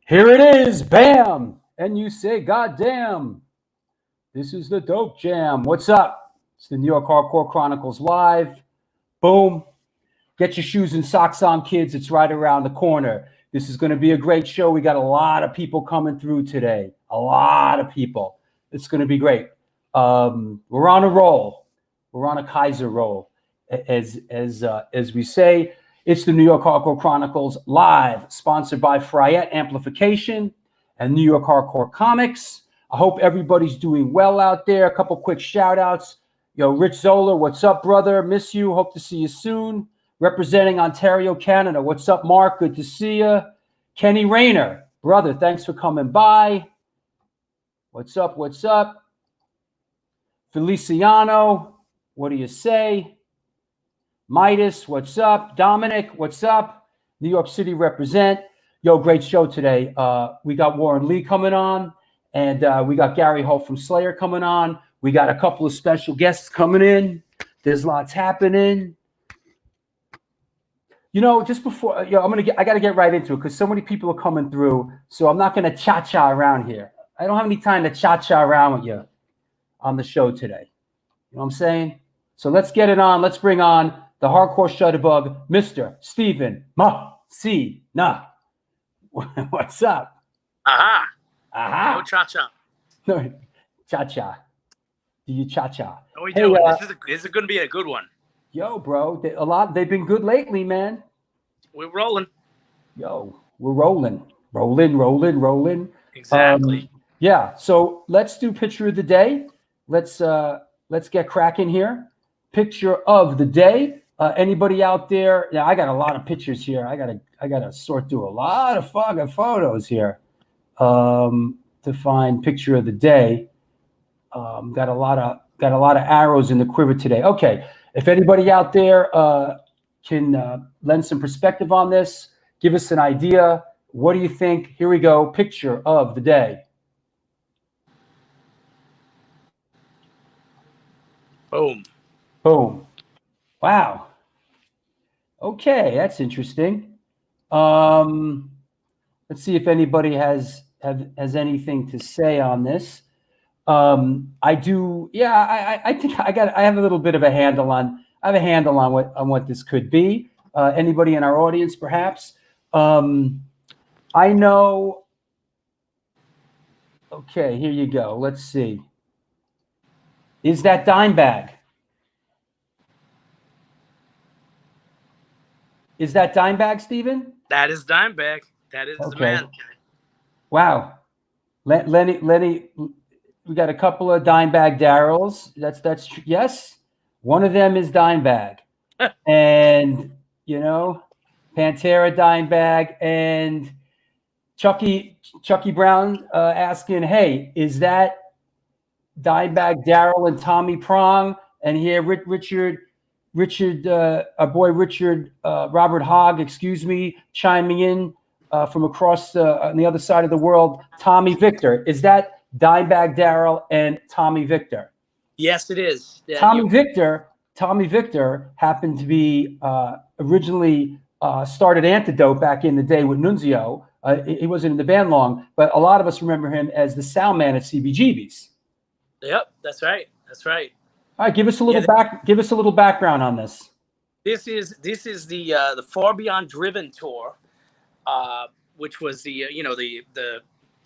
Here it is, bam! And you say, God damn, this is the Dope Jam. What's up? It's the New York Hardcore Chronicles live. Boom. Get your shoes and socks on, kids. It's right around the corner. This is going to be a great show. We got a lot of people coming through today. A lot of people. It's going to be great. We're on a roll. We're on a Kaiser roll. As we say, it's the New York Hardcore Chronicles live, sponsored by Fryette Amplification and New York Hardcore Comics. I hope everybody's doing well out there. A couple quick shout outs. Yo, Rich Zola, what's up, brother? Miss you. Hope to see you soon. Representing Ontario, Canada. What's up, Mark? Good to see you. Kenny Rayner, brother, thanks for coming by. What's up? What's up? Feliciano, what do you say? Midas, what's up? Dominic, what's up? New York City represent. Yo, great show today. We got Warren Lee coming on, and we got Gary Holt from Slayer coming on. We got a couple of special guests coming in. There's lots happening. You know, just before, I got to get right into it because so many people are coming through. So I'm not going to cha-cha around here. I don't have any time to cha-cha around with you on the show today. You know what I'm saying? So let's get it on. Let's bring on the hardcore shutterbug, Mr. Stephen Messina. What's up? Aha. Aha. No cha-cha. No, cha-cha. Do you cha-cha? Oh, we do. This is going to be a good one. Yo, bro, they've been good lately, man. We're rolling. Yo, we're rolling. Rolling. Exactly. Yeah, so let's do picture of the day. Let's get cracking here. Picture of the day. Anybody out there? Yeah, I got a lot of pictures here. I gotta sort through a lot of fucking photos here to find picture of the day. Got a lot of arrows in the quiver today. Okay, if anybody out there can lend some perspective on this, give us an idea. What do you think? Here we go. Picture of the day. Boom. Boom. Wow. Okay, that's interesting. Let's see if anybody has anything to say on this. I do. Yeah, I think I have a little bit of a handle on. I have a handle on what this could be. Anybody in our audience, perhaps? I know. Okay, here you go. Let's see. Is that Dimebag? Is that Dimebag, Stephen? That is Dimebag. That is the man. Wow. Lenny, we got a couple of Dimebag Darryls. That's yes. One of them is Dimebag. And, you know, Pantera Dimebag and Chucky Brown asking, hey, is that Dimebag Darryl and Tommy Prong? And here Richard, our boy Richard, Robert Hogg, excuse me, chiming in from across on the other side of the world. Tommy Victor, is that Dimebag Darryl and Tommy Victor? Yes, it is. Yeah, Tommy Victor happened to be originally started Antidote back in the day with Nunzio. He wasn't in the band long, but a lot of us remember him as the sound man at CBGB's. Yep, that's right. That's right. All right, give us a little background on this. This is the Far Beyond Driven tour, which was the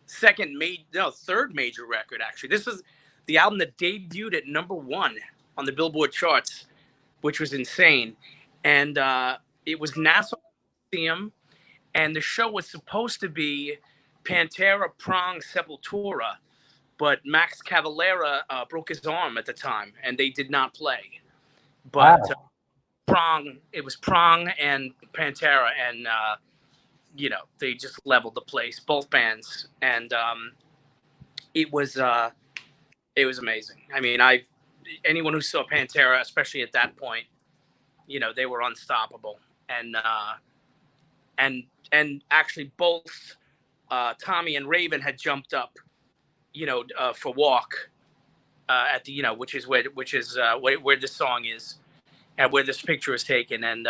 third major record actually. This was the album that debuted at #1 on the Billboard charts, which was insane. And it was Nassau Museum, and the show was supposed to be Pantera, Prong, Sepultura, but Max Cavalera broke his arm at the time, and they did not play. But Prong, it was Prong and Pantera, and they just leveled the place, both bands, and it was amazing. I mean, anyone who saw Pantera, especially at that point, they were unstoppable, and actually both Tommy and Raven had jumped up, for Walk at the which is where this song is, and where this picture is taken, and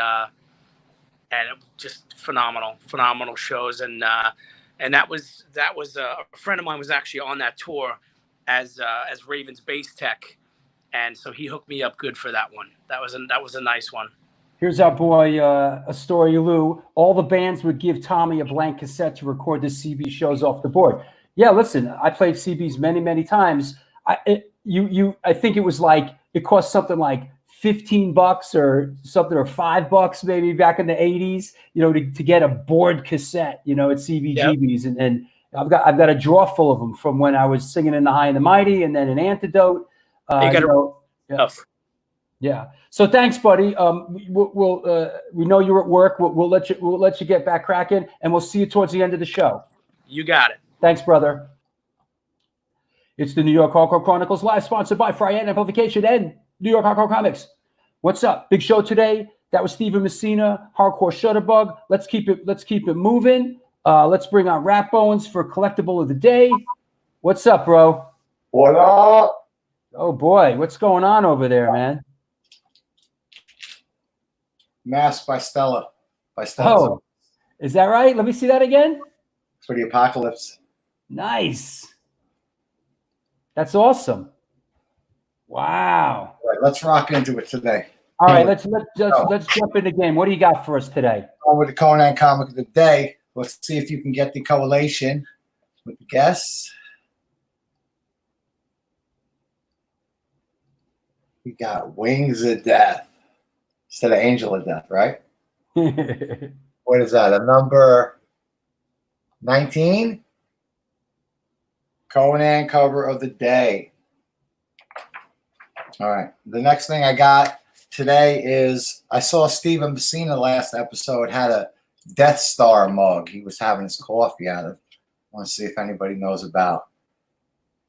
just phenomenal shows, and and that was a friend of mine was actually on that tour as Raven's bass tech, and so he hooked me up good for that one. That was a nice one. Here's our boy, a story, Lou. All the bands would give Tommy a blank cassette to record the CB shows off the board. Yeah, listen, I played CBs many, many times. I think it was like, it cost something like $15 or something, or $5 maybe back in the 80s, to get a board cassette, at CBGB's. Yep. And I've got a drawer full of them from when I was singing in the High and the Mighty, and then an Antidote. Yeah. So thanks, buddy. We know you're at work. We'll let you get back cracking, and we'll see you towards the end of the show. You got it. Thanks, brother. It's the New York Hardcore Chronicles Live, sponsored by Fryan Amplification and New York Hardcore Comics. What's up? Big show today. That was Steven Messina, Hardcore Shutterbug. Let's keep it moving. Let's bring on Rat Bones for Collectible of the Day. What's up, bro? What up? Oh boy, what's going on over there, man? Mask by Stella. Oh, is that right? Let me see that again. For the Apocalypse. Nice. That's awesome. Wow. All right, let's rock into it today. All right, let's jump in the game. What do you got for us today? With the Conan comic of the day. Let's see if you can get the correlation with the guess. We got Wings of Death instead of Angel of Death, right? What is that? A number 19? Conan cover of the day. All right. The next thing I got today is I saw Steven Messina last episode had a Death Star mug he was having his coffee out of. I want to see if anybody knows about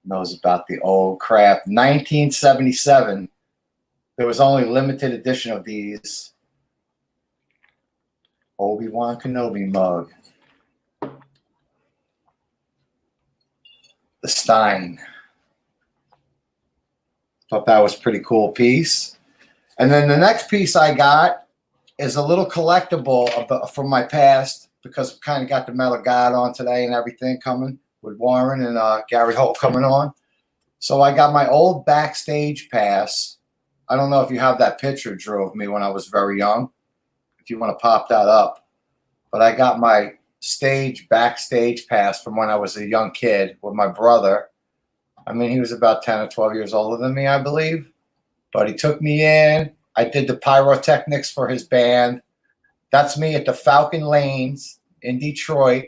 the old craft. 1977. There was only limited edition of these. Obi-Wan Kenobi mug. The Stein. Thought that was a pretty cool piece. And then the next piece I got is a little collectible from my past, because we kind of got the Metal God on today and everything coming with Warren and Gary Holt coming on. So I got my old backstage pass. I don't know if you have that picture, Drew, of me when I was very young, if you want to pop that up. But I got my backstage pass from when I was a young kid with my brother. I mean, he was about 10 or 12 years older than me, I believe. But he took me in. I did the Pyrotechnics for his band. That's me at the Falcon Lanes in Detroit.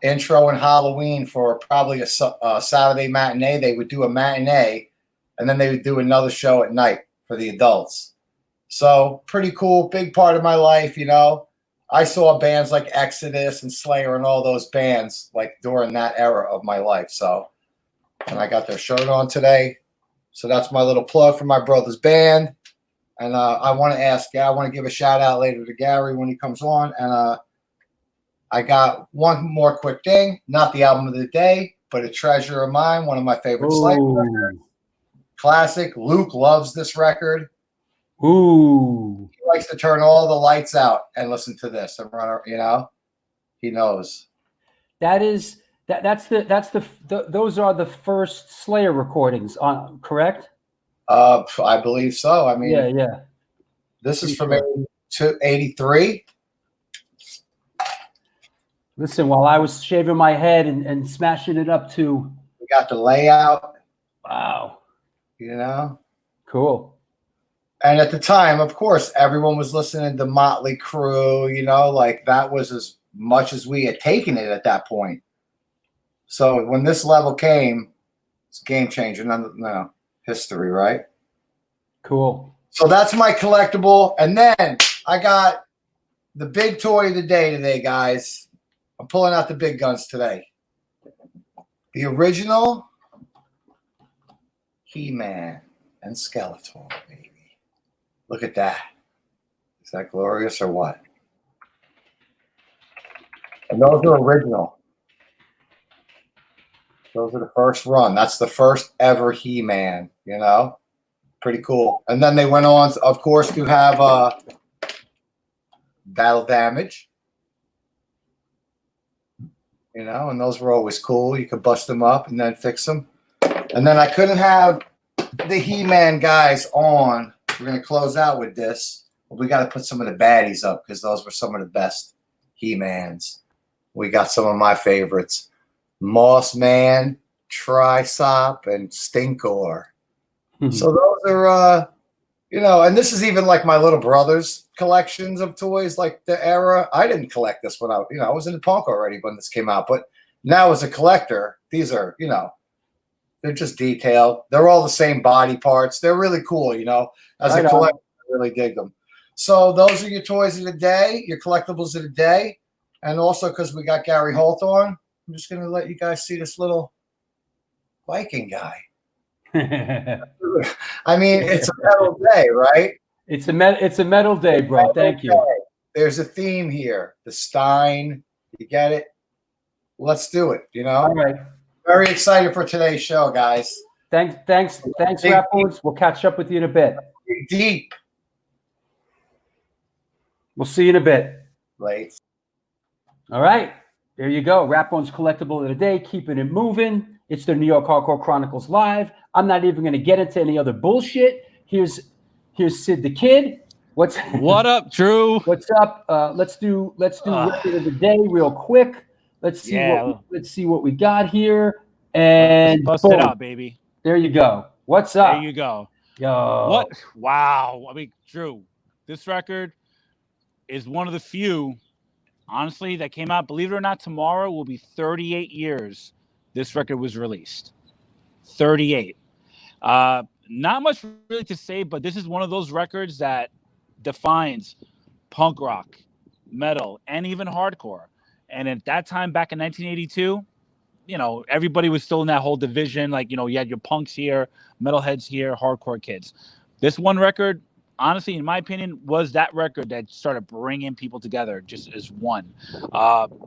Intro and Halloween for probably a Saturday matinee. They would do a matinee, and then they would do another show at night for the adults. So pretty cool, big part of my life, I saw bands like Exodus and Slayer and all those bands like during that era of my life. So, and I got their shirt on today. So that's my little plug for my brother's band. And I want to give a shout out later to Gary when he comes on. And I got one more quick thing, not the album of the day, but a treasure of mine, one of my favorite Slayer records. Classic. Luke loves this record. Ooh. He likes to turn all the lights out and listen to this and run, he knows. Those are the first Slayer recordings, correct? I believe so. I mean, yeah. This is from 83. Listen, while I was shaving my head and smashing it up to. We got the layout. Wow. Cool. And at the time, of course, everyone was listening to Motley Crue, like that was as much as we had taken it at that point. So when this level came, it's a game changer. No, history, right? Cool. So that's my collectible. And then I got the big toy of the day today, guys. I'm pulling out the big guns today. The original He-Man and Skeletor, baby. Look at that. Is that glorious or what? And those are original. Those are the first run. That's the first ever He-Man, Pretty cool. And then they went on, of course, to have Battle Damage. you know, and those were always cool. You could bust them up and then fix them. And then I couldn't have the He-Man guys on. We're going to close out with this. But we got to put some of the baddies up because those were some of the best He-Mans. We got some of my favorites. Moss Man, Trisop, and Stinkor. So those are, you know, and this is even like my little brother's collections of toys, like the era. I didn't collect this when I was in the punk already when this came out. But now as a collector, these are, you know, they're just detailed. They're all the same body parts. They're really cool, you know. As a collector, I really dig them. So those are your toys of the day, your collectibles of the day. And also because we got Gary Holt on, I'm just going to let you guys see this little Viking guy. I mean, it's a metal day, right? It's a metal day, bro. Thank you. There's a theme here. The Stein. You get it? Let's do it, you know? All right. Very excited for today's show, guys. Thanks, Rappers. We'll catch up with you in a bit. Deep. We'll see you in a bit. Late. All right. There you go. Rapone's collectible of the day, keeping it moving. It's the New York Hardcore Chronicles Live. I'm not even going to get into any other bullshit. Here's Sid the Kid. What up, Drew? What's up? Let's do record of the day real quick. Let's see what we got here. And bust it out, baby. There you go. What's up? There you go. Yo. What? Wow. I mean, Drew, this record is one of the few, honestly, that came out. Believe it or not, tomorrow will be 38 years this record was released. 38. Not much really to say, but this is one of those records that defines punk rock, metal, and even hardcore. And at that time, back in 1982, you know, everybody was still in that whole division. Like, you know, you had your punks here, metalheads here, hardcore kids. This one record, honestly, in my opinion, was that record that started bringing people together just as one.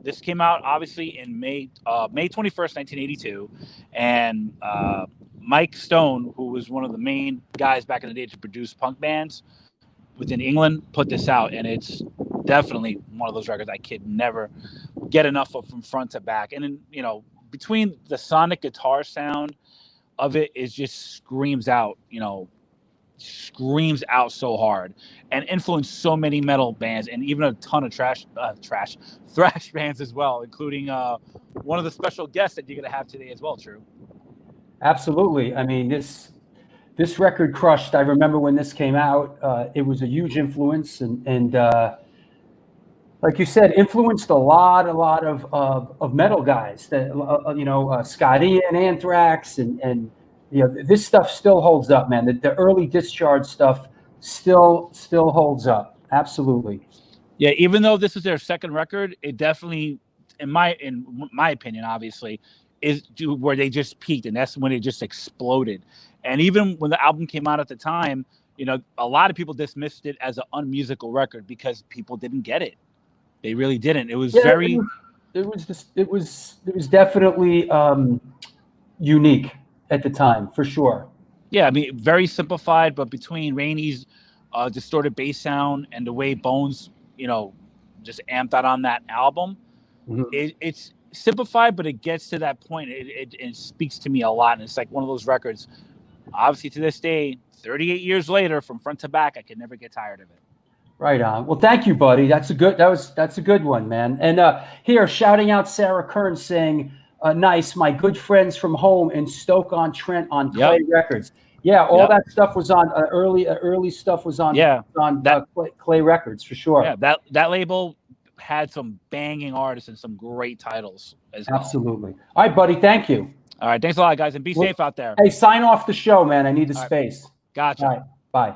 This came out, obviously, in May 21st, 1982. And Mike Stone, who was one of the main guys back in the day to produce punk bands within England, put this out. And it's definitely one of those records I could never get enough of from front to back. And then, you know, between the sonic guitar sound of it, it just screams out, you know, screams out so hard and influenced so many metal bands and even a ton of thrash bands as well, including one of the special guests that you're going to have today as well, Drew. Absolutely. I mean, this record crushed. I remember when this came out, it was a huge influence and like you said, influenced a lot of metal guys that, Scott Ian, Anthrax, and you know, this stuff still holds up, man. The early Discharge stuff still holds up. Absolutely. Yeah, even though this is their second record, it definitely, in my opinion, obviously, is where they just peaked, and that's when it just exploded. And even when the album came out at the time, you know, a lot of people dismissed it as an unmusical record because people didn't get it. They really didn't. It was very. It was definitely unique at the time, for sure. Yeah, I mean, very simplified, but between Rainey's distorted bass sound and the way Bones, you know, just amped out on that album, it's simplified, but it gets to that point. It speaks to me a lot, and it's like one of those records. Obviously, to this day, 38 years later, from front to back, I can never get tired of it. Right on. Well, thank you, buddy. That's a good one, man. And here, shouting out Sarah Kern saying, nice, my good friends from home in Stoke-on-Trent on Clay Records. Yeah, all that stuff was on early stuff was on Clay Records for sure. Yeah, that label had some banging artists and some great titles as well. Absolutely. All right, buddy. Thank you. All right, thanks a lot, guys, and be safe out there. Hey, sign off the show, man. I need the space. Gotcha. All right, bye.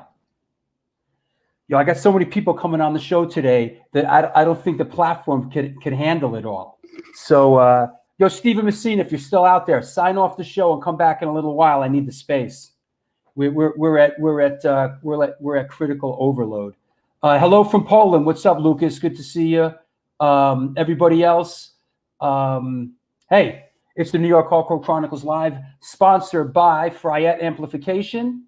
Yo, I got so many people coming on the show today that I don't think the platform can handle it all. So, yo, Stephen Messina, if you're still out there, sign off the show and come back in a little while. I need the space. We're at critical overload. Hello from Poland. What's up, Lucas? Good to see you. Everybody else. Hey, it's the New York Hardcore Chronicles Live, sponsored by Fryette Amplification.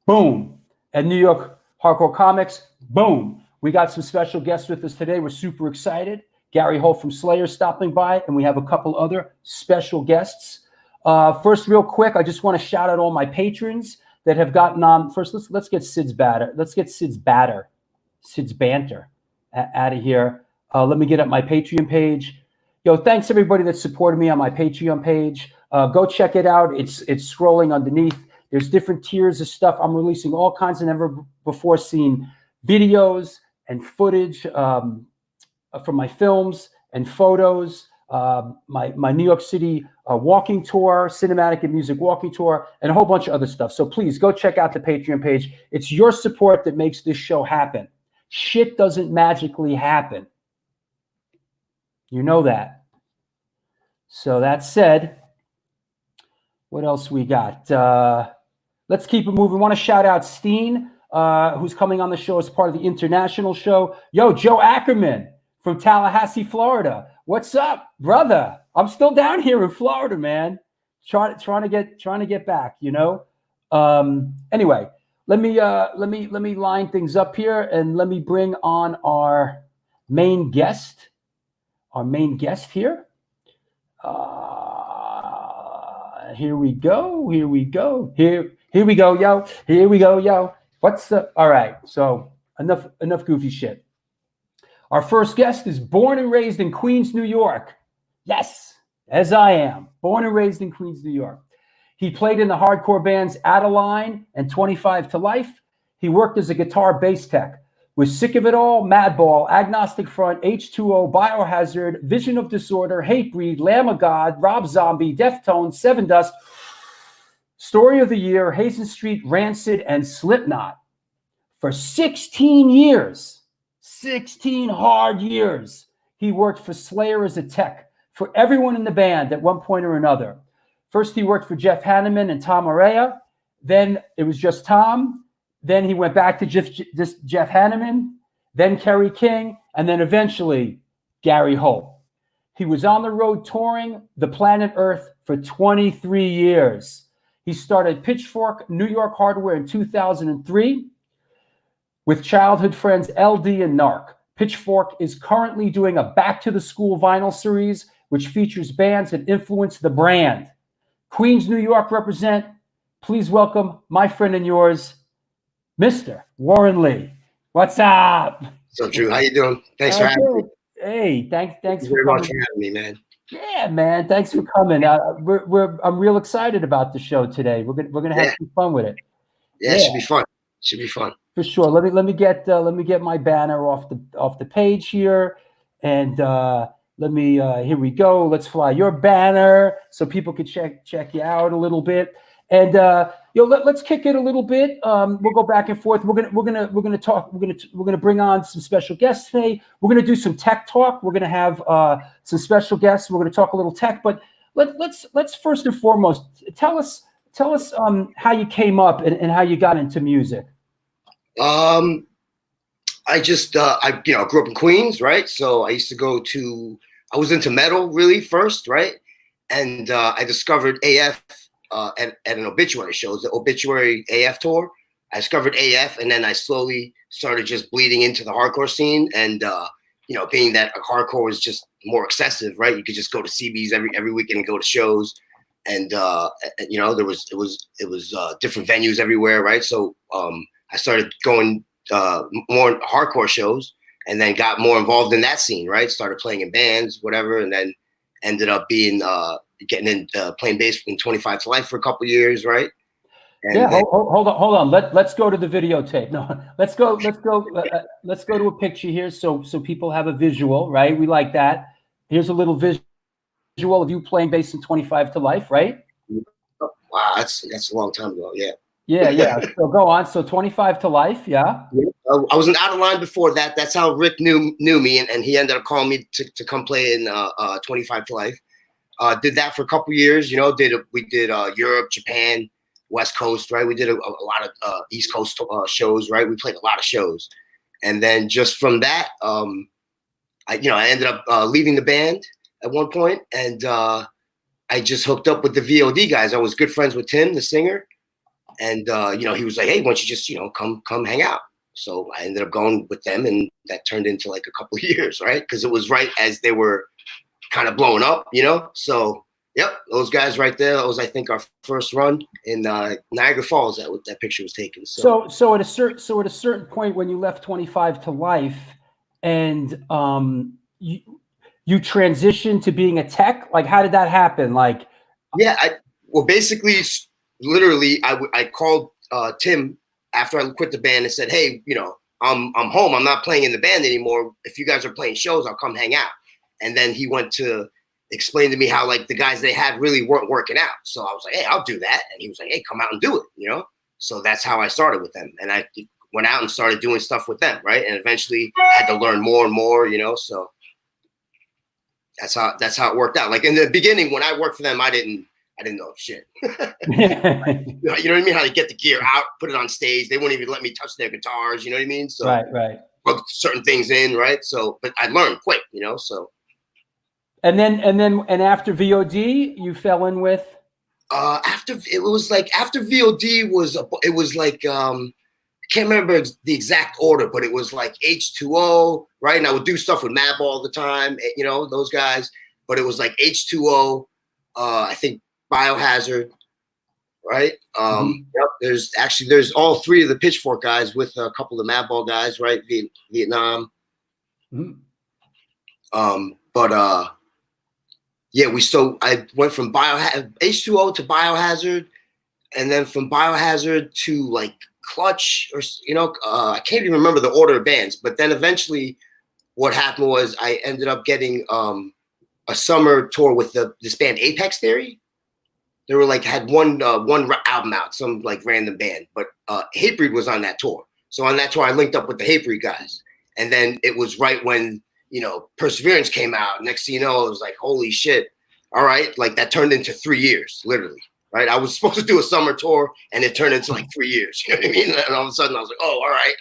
Boom. And New York Hardcore Comics. Boom. We got some special guests with us today. We're super excited. Gary Holt from Slayer stopping by, and we have a couple other special guests. First, real quick, I just want to shout out all my patrons that have gotten on. First, let's get Sid's banter out of here. Let me get up my Patreon page. Yo, thanks everybody that supported me on my Patreon page. Go check it out. It's scrolling underneath. There's different tiers of stuff. I'm releasing all kinds of never before seen videos and footage from my films and photos. My New York City walking tour, cinematic and music walking tour, and a whole bunch of other stuff. So please go check out the Patreon page. It's your support that makes this show happen. Shit doesn't magically happen. You know that. So that said, what else we got? Let's keep it moving. I want to shout out Steen, who's coming on the show as part of the international show. Yo, Joe Ackerman from Tallahassee, Florida. What's up, brother? I'm still down here in Florida, man. Trying to get back, you know. Anyway, let me line things up here and let me bring on our main guest. Our main guest here. Here we go, yo. Here we go, yo. What's the? All right. So enough goofy shit. Our first guest is born and raised in Queens, New York. Yes, as I am. Born and raised in Queens, New York. He played in the hardcore bands Adeline and 25 to Life. He worked as a guitar bass tech with Sick of It All, Madball, Agnostic Front, H2O, Biohazard, Vision of Disorder, Hatebreed, Lamb of God, Rob Zombie, Deftones, Seven Dust, Story of the Year, Hazen Street, Rancid, and Slipknot. For 16 years, 16 hard years, he worked for Slayer as a tech for everyone in the band at one point or another. First, he worked for Jeff Hanneman and Tom Araya. Then it was just Tom. Then he went back to Jeff Hanneman, then Kerry King, and then eventually Gary Holt. He was on the road touring the planet Earth for 23 years. He started Pitchfork New York Hardware in 2003 with childhood friends LD and Narc. Pitchfork is currently doing a Back to the School vinyl series, which features bands that influenced the brand. Queens, New York represent. Please welcome my friend and yours, Mr. Warren Lee. What's up? So Drew, how you doing? Thanks for having me. Hey, thanks Thank you for very coming. much for having me, man. Yeah, man. Thanks for coming. I'm real excited about the show today. We're gonna have some fun with it. Yeah, it should be fun. Should be fun. For sure. Let me get my banner off the page here, and here we go. Let's fly your banner so people can check you out a little bit. And let's kick it a little bit. We'll go back and forth. We're gonna talk. We're gonna bring on some special guests today. We're gonna do some tech talk. We're gonna have some special guests. We're gonna talk a little tech. But let's first and foremost tell us how you came up and how you got into music. I just I grew up in Queens, right? So I used to I was into metal really first, right? And I discovered AF at an obituary show. It was the Obituary AF tour. I discovered AF, and then I slowly started just bleeding into the hardcore scene. And being that hardcore was just more excessive, right? You could just go to CBs every weekend and go to shows, and it was different venues everywhere, right? So I started going more hardcore shows, and then got more involved in that scene, right? Started playing in bands, whatever, and then ended up being getting in playing bass in 25 to Life for a couple of years, right? And yeah, hold on. Let's go to the videotape. No, let's go to a picture here so people have a visual, right? We like that. Here's a little visual of you playing bass in 25 to Life, right? Wow, that's a long time ago. Yeah. Yeah. So go on. So 25 to Life, yeah. I was in Adeline before that. That's how Rick knew me, and he ended up calling me to come play in 25 to Life. Did that for a couple years. We did Europe, Japan, West Coast, right? We did a lot of East Coast shows, right? We played a lot of shows, and then just from that, I ended up leaving the band at one point, and I just hooked up with the VOD guys. I was good friends with Tim, the singer. And, he was like, hey, why don't you just, come hang out? So I ended up going with them, and that turned into like a couple of years, right? Because it was right as they were kind of blowing up, you know? So, yep, those guys right there, that was, I think, our first run in Niagara Falls that picture was taken. So at a certain point when you left 25 to Life and you transitioned to being a tech, like how did that happen? Like, well, basically, literally, I called Tim after I quit the band and said, hey, you know, I'm home. I'm not playing in the band anymore. If you guys are playing shows, I'll come hang out. And then he went to explain to me how like the guys they had really weren't working out. So I was like, hey, I'll do that. And he was like, hey, come out and do it, you know? So that's how I started with them. And I went out and started doing stuff with them, right? And eventually I had to learn more and more, you know? So that's how it worked out. Like in the beginning, when I worked for them, I didn't know shit. You know what I mean? How to get the gear out, put it on stage. They wouldn't even let me touch their guitars. You know what I mean? So right. Plug certain things in, right? So, but I learned quick, you know. So, and after VOD, you fell in with. After VOD was like I can't remember the exact order, but it was like H2O, right? And I would do stuff with Madball all the time, you know, those guys. But it was like H2O, I think Biohazard, right? Yep, there's all three of the Pitchfork guys with a couple of Madball guys, right? Vietnam. Yeah, I went from H2O to Biohazard, and then from Biohazard to like Clutch, or you know, I can't even remember the order of bands. But then eventually, what happened was I ended up getting a summer tour with this band Apex Theory. They were like had one album out, some like random band, but Hatebreed was on that tour. So on that tour, I linked up with the Hatebreed guys, and then it was right when, you know, Perseverance came out. Next thing you know, it was like, holy shit. All right. Like that turned into 3 years, literally. Right. I was supposed to do a summer tour and it turned into like 3 years. You know what I mean? And all of a sudden I was like, oh, all right.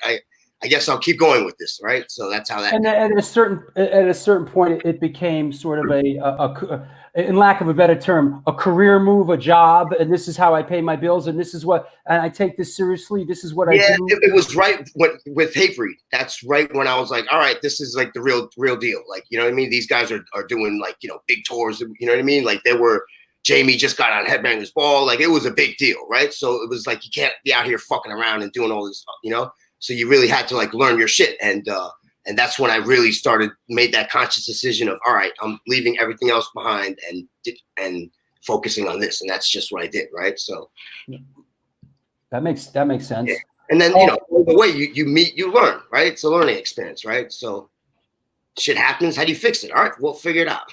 I guess I'll keep going with this. Right. So that's how that. And at a certain point, it became sort of a in lack of a better term, a career move, a job. And this is how I pay my bills. And this is what, and I take this seriously. This is what I do. It was right with Hatebreed. That's right when I was like, all right, this is like the real deal. Like, you know what I mean? These guys are doing like, you know, big tours. You know what I mean? Like Jamie just got on Headbangers Ball. Like it was a big deal. Right. So it was like, you can't be out here fucking around and doing all this, you know? So you really had to like learn your shit. And that's when I really made that conscious decision of, all right, I'm leaving everything else behind and focusing on this. And that's just what I did. Right. So that makes sense. Yeah. And then, you know, the way you learn, right? It's a learning experience, right? So shit happens. How do you fix it? All right, we'll figure it out.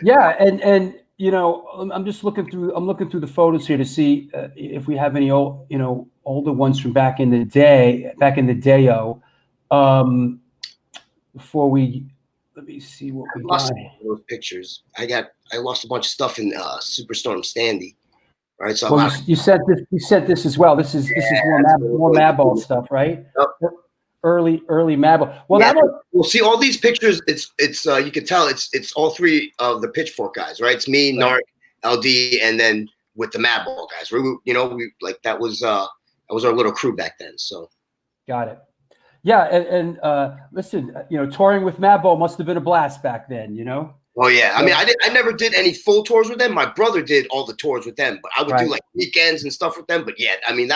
Yeah. And, you know, I'm looking through the photos here to see if we have any older ones from back in the day. Before let me see what we got. Those pictures. I lost a bunch of stuff in Superstorm Sandy. Right. So you said this as well. This is more Madball stuff, right? Yep. Early Madball. Well, yeah, we'll see all these pictures. It's you can tell it's all three of the Pitchfork guys, right? It's me, Narc, LD, and then with the Madball guys. We like that was our little crew back then. So got it. Yeah, and listen, you know, touring with Madball must have been a blast back then, you know. Oh yeah, I mean, I never did any full tours with them. My brother did all the tours with them, but I would do like weekends and stuff with them. But yeah, I mean,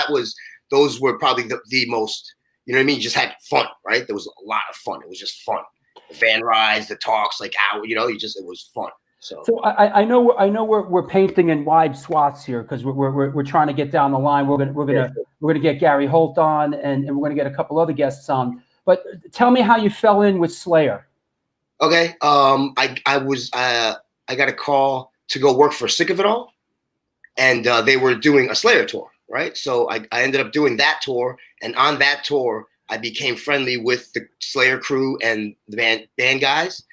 those were probably the most, you know what I mean? You just had fun, right? There was a lot of fun. It was just fun. The van rides, the talks, like out, you know, it was fun. So I know we're painting in wide swaths here because we're trying to get down the line. We're gonna get Gary Holt on and we're gonna get a couple other guests on. But tell me how you fell in with Slayer. Okay. I got a call to go work for Sick of It All, and they were doing a Slayer tour, right? So I ended up doing that tour, and on that tour, I became friendly with the Slayer crew and the band guys.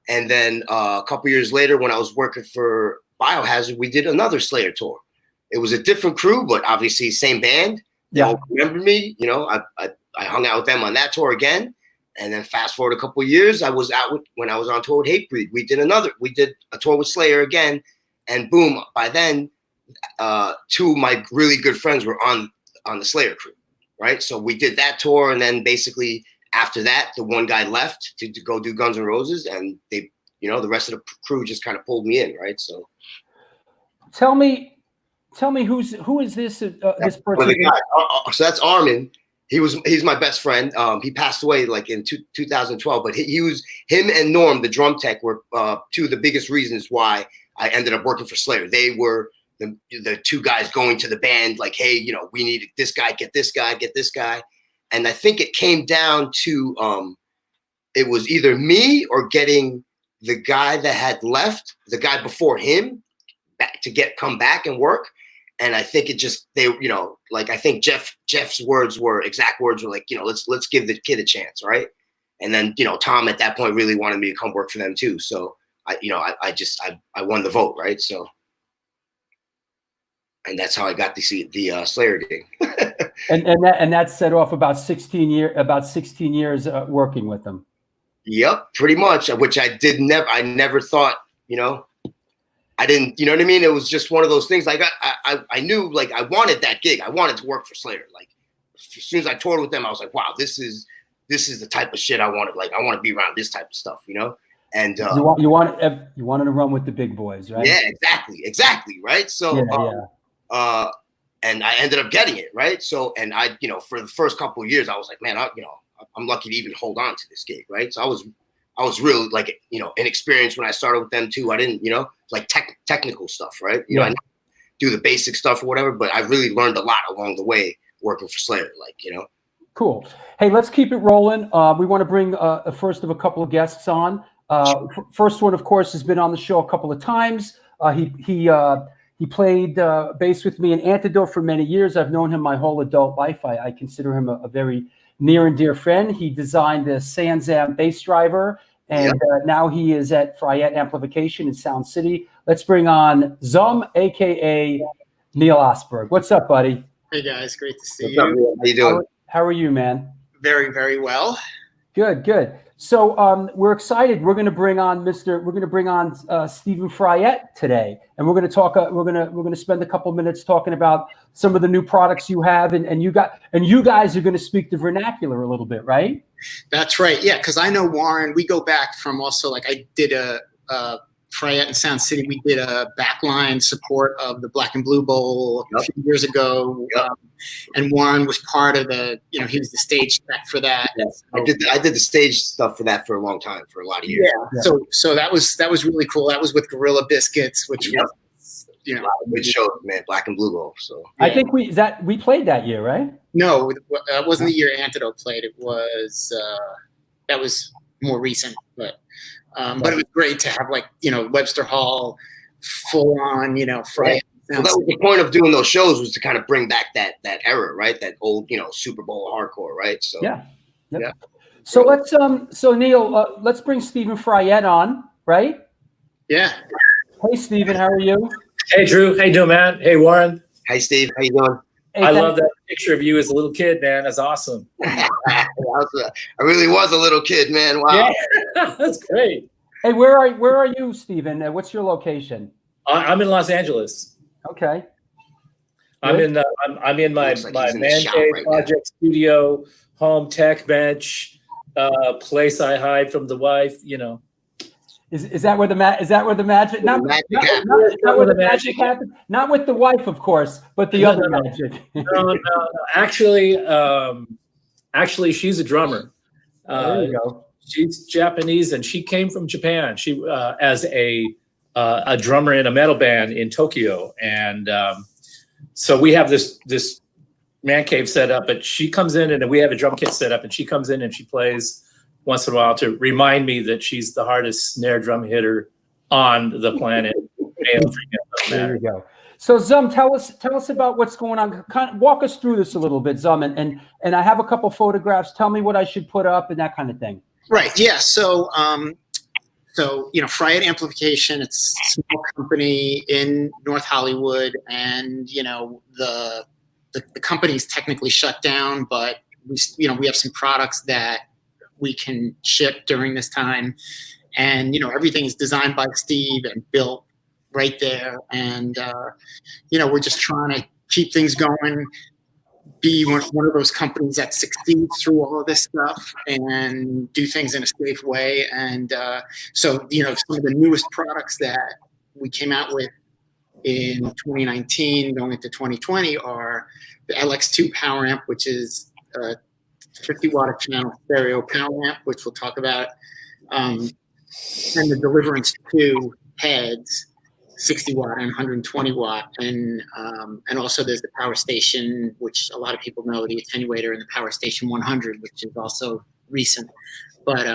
And then a couple years later, when I was working for Biohazard, we did another Slayer tour. It was a different crew, but obviously same band. They all remember me. You know, I hung out with them on that tour again. And then fast forward a couple of years, when I was on tour with Hatebreed, we did a tour with Slayer again, and boom! By then, two of my really good friends were on the Slayer crew. right? So we did that tour, and then basically after that, the one guy left to go do Guns N' Roses, and they, you know, the rest of the crew just kind of pulled me in, right? So Tell me who is this this person? So that's Armin. He's my best friend. He passed away like in 2012, but him and Norm, the drum tech, were two of the biggest reasons why I ended up working for Slayer. They were the two guys going to the band like, hey, you know, we need this guy, get this guy, get this guy. And I think it came down to it was either me or getting the guy that had left, the guy before him, back to come back and work. And I think it just, they, you know, like, I think Jeff's exact words were like, you know, let's give the kid a chance. Right. And then, you know, Tom at that point really wanted me to come work for them too. So I won the vote. Right. So, and that's how I got the Slayer gig. and that set off about 16 years working with them. Yep. Pretty much, which I never thought, you know, I didn't, you know what I mean? It was just one of those things. Like I knew, like, I wanted that gig. I wanted to work for Slayer. Like, as soon as I toured with them, I was like, wow, this is the type of shit I wanted. Like, I want to be around this type of stuff, you know? And you wanted to run with the big boys, right? Yeah, exactly, right? So, and I ended up getting it, right? So, and I, you know, for the first couple of years, I was like, man, I'm lucky to even hold on to this gig, right? So I was really, like, you know, inexperienced when I started with them too. I didn't, you know, like technical stuff, right? You know, I do the basic stuff or whatever, but I really learned a lot along the way working for Slayer, like, you know. Cool. Hey, let's keep it rolling. We want to bring a first of a couple of guests on. First one, of course, has been on the show a couple of times. He played bass with me in Antidote for many years. I've known him my whole adult life. I consider him a very near and dear friend. He designed the Sanzam bass driver, and now he is at Fryette Amplification in Sound City. Let's bring on Zum, a.k.a. Neil Osberg. What's up, buddy? Hey, guys. Great to see you. How you doing? How are you, man? Very, very well. Good. So we're excited. We're going to bring on Stephen Fryette today, and we're going to talk. We're going to spend a couple minutes talking about some of the new products you have, and you guys are going to speak the vernacular a little bit, right? That's right. Yeah, because I know Warren. We go back from also, like, I did a Fryette in Sound City. We did a backline support of the Black and Blue Bowl a few years ago, and Warren was part of the. You know, he was the stage tech for that. Yes. I did the stage stuff for that for a long time, for a lot of years. Yeah. So that was really cool. That was with Gorilla Biscuits, which was, you know, good show, man. Black and Blue Bowl. So I think we played that year, right? No, it wasn't the year Antidote played. It was that was more recent, but it was great to have, like, you know, Webster Hall full on, you know, Friday. Well, that was the point of doing those shows, was to kind of bring back that era, right? That old, you know, Super Bowl hardcore, right? So yeah. So let's Neil, let's bring Stephen Fryette on, right? Yeah. Hey, Stephen, how are you? Hey, Drew. How you doing, man? Hey, Warren. Hey, Steve. How you doing? Hey, I love that picture of you as a little kid, man. That's awesome. I really was a little kid, man. Wow. Yeah. That's great. Hey, where are you, Stephen? What's your location? I'm in Los Angeles. Okay. I'm in my man cave project studio, home tech bench, place I hide from the wife. You know. Is that where the magic? Not where the magic happens. Not with the wife, of course, but the other magic. No. Actually, she's a drummer. There you go. She's Japanese, and she came from Japan. She as a drummer in a metal band in Tokyo, and so we have this man cave set up. But she comes in, and we have a drum kit set up, and she comes in and she plays once in a while to remind me that she's the hardest snare drum hitter on the planet. There you go. So Zum, tell us about what's going on. Kind of walk us through this a little bit, Zum, and I have a couple photographs. Tell me what I should put up and that kind of thing. Right. Yeah. So you know, Fryette Amplification. It's a small company in North Hollywood, and you know the company's technically shut down, but we have some products that we can ship during this time, and you know, everything is designed by Steve and built right there, and you know, we're just trying to keep things going be one of those companies that succeeds through all of this stuff and do things in a safe way. And so, you know, some of the newest products that we came out with in 2019 going into 2020 are the LX2 power amp, which is a 50 watt channel stereo power amp, which we'll talk about, and the Deliverance 2 heads, 60 watt and 120 watt, and also there's the Power Station, which a lot of people know, the attenuator, and the Power Station 100, which is also recent. But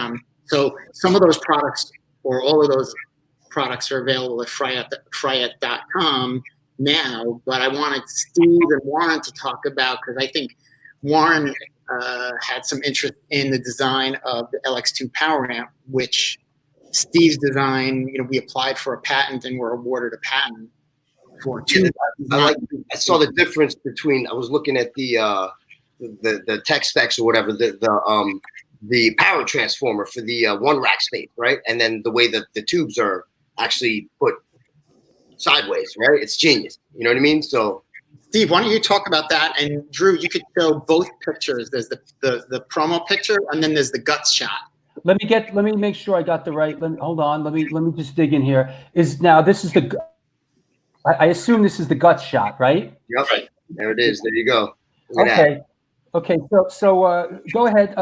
so some of those products, or all of those products, are available at Fryette.com now. But I wanted Steve and Warren to talk about, because I think Warren had some interest in the design of the LX2 power amp, which Steve's design, you know, we applied for a patent and were awarded a patent for two. I saw the difference between, I was looking at the tech specs or whatever, the power transformer for the one rack space, right? And then the way that the tubes are actually put sideways, right? It's genius. You know what I mean? So Steve, why don't you talk about that? And Drew, you could show both pictures. There's the promo picture, and then there's the guts shot. Let me make sure I got the right. Hold on. Let me just dig in here. This is the. I assume this is the guts shot, right? Yep. Right. There it is. There you go. Okay. Okay. So go ahead,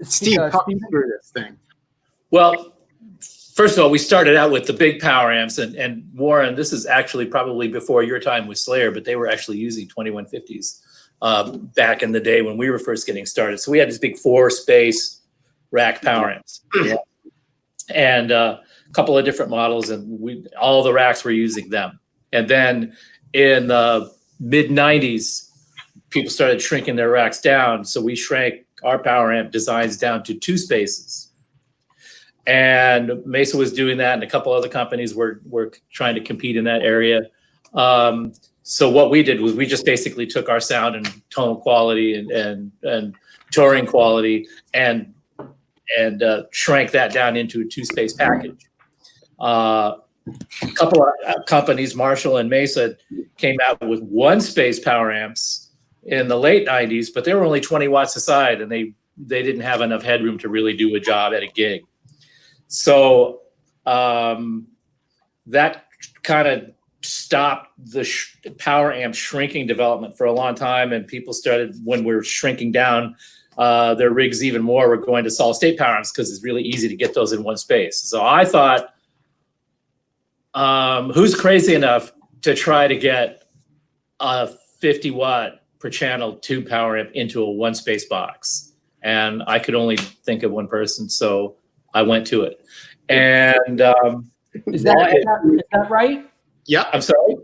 Steve. Talk through this thing. Well, first of all, we started out with the big power amps, and Warren, this is actually probably before your time with Slayer, but they were actually using 2150s back in the day when we were first getting started. So we had this big 4-space rack power amps, and a couple of different models, and all the racks were using them. And then in the mid 90s, people started shrinking their racks down, so we shrank our power amp designs down to 2 spaces. And Mesa was doing that, and a couple other companies were trying to compete in that area. So what we did was we just basically took our sound and tonal quality and touring quality and shrank that down into a 2-space package. A couple of companies, Marshall and Mesa, came out with 1-space power amps in the late 90s, but they were only 20 watts a side, and they didn't have enough headroom to really do a job at a gig. So that kind of stopped the power amp shrinking development for a long time, and people started, when we're shrinking down their rigs even more, we're going to solid state power amps because it's really easy to get those in 1 space. So I thought, who's crazy enough to try to get a 50 watt per channel tube power amp into a 1-space box? And I could only think of one person, so I went to it. And is that right? Yeah. I'm sorry?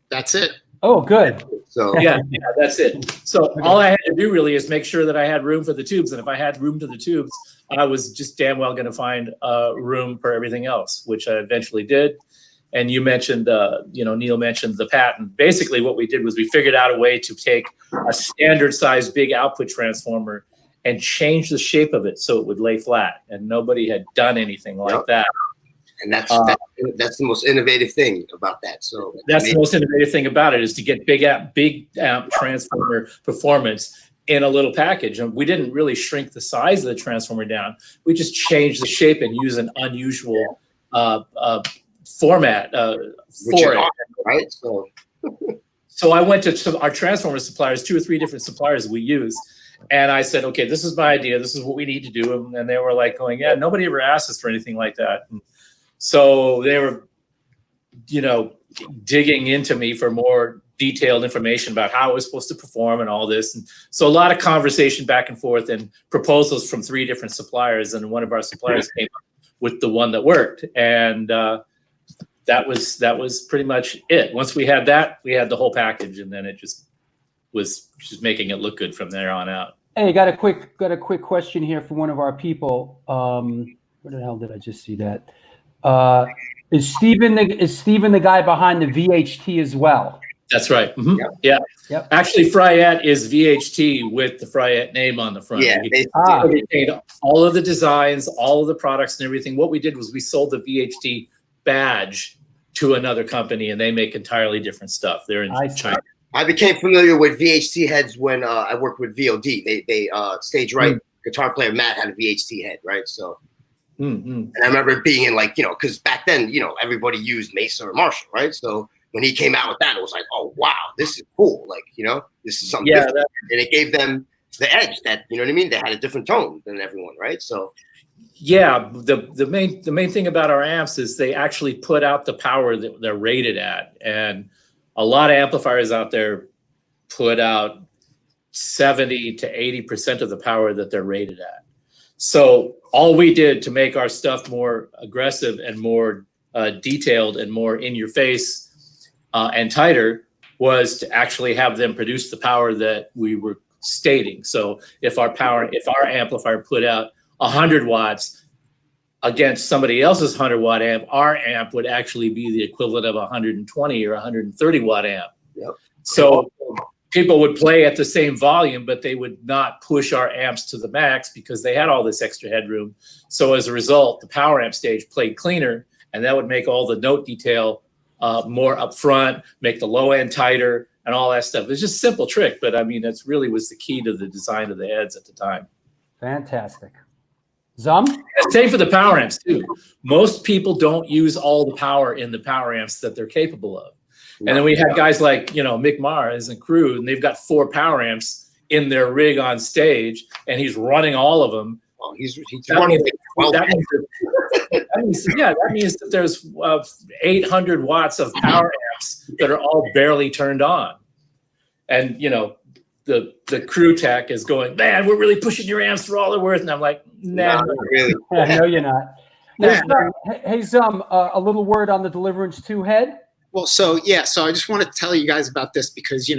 That's it. Oh, good. So yeah, that's it. So all I had to do really is make sure that I had room for the tubes, and if I had room to the tubes, I was just damn well going to find room for everything else, which I eventually did. And you mentioned, Neil mentioned the patent. Basically, what we did was we figured out a way to take a standard-sized big output transformer and change the shape of it so it would lay flat, and nobody had done anything like that. And that's the most innovative thing about that. So that's the most innovative thing about it, is to get big amp transformer performance in a little package. And we didn't really shrink the size of the transformer down. We just changed the shape and used an unusual format for it. Right. So I went to our transformer suppliers, 2 or 3 different suppliers we use. And I said, okay, this is my idea. This is what we need to do. And they were like going, yeah, nobody ever asked us for anything like that. And so they were, digging into me for more detailed information about how it was supposed to perform and all this. And so a lot of conversation back and forth and proposals from 3 different suppliers. And one of our suppliers came up with the one that worked. And that was pretty much it. Once we had that, we had the whole package. And then it just was just making it look good from there on out. Hey, got a quick question here from one of our people. Where the hell did I just see that? Is Steven the guy behind the VHT as well? That's right. Mm-hmm. Yep. Yeah. Yep. Actually, Fryette is VHT with the Fryette name on the front. Yeah. We made all of the designs, all of the products, and everything. What we did was we sold the VHT badge to another company, and they make entirely different stuff. They're in China. I became familiar with VHT heads when I worked with VOD. They stage right guitar player Matt had a VHT head, right? So, and I remember it being in like, because back then, everybody used Mesa or Marshall, right? So when he came out with that, it was like, oh wow, this is cool. Like, this is something different. And it gave them the edge that, you know what I mean? They had a different tone than everyone, right? So yeah, the main thing about our amps is they actually put out the power that they're rated at. And a lot of amplifiers out there put out 70 to 80% of the power that they're rated at. So all we did to make our stuff more aggressive and more detailed and more in your face and tighter was to actually have them produce the power that we were stating. So if our amplifier put out 100 watts against somebody else's 100-watt amp, our amp would actually be the equivalent of 120 or 130-watt amp. Yep. So people would play at the same volume, but they would not push our amps to the max because they had all this extra headroom. So as a result, the power amp stage played cleaner, and that would make all the note detail more upfront, make the low end tighter, and all that stuff. It's just a simple trick, but I mean, that's really was the key to the design of the heads at the time. Fantastic. Zum? Same for the power amps too. Most people don't use all the power in the power amps that they're capable of. And then we have guys like, Mick Mars and crew, and they've got 4 power amps in their rig on stage, and he's running all of them. Oh, he's That running that means that there's 800 watts of power amps that are all barely turned on. And, the crew tech is going, man, we're really pushing your amps for all they're worth. And I'm like, nah. Not really. No, you're not. Now, hey, Zum, a little word on the Deliverance 2 head. Well, so I just want to tell you guys about this because,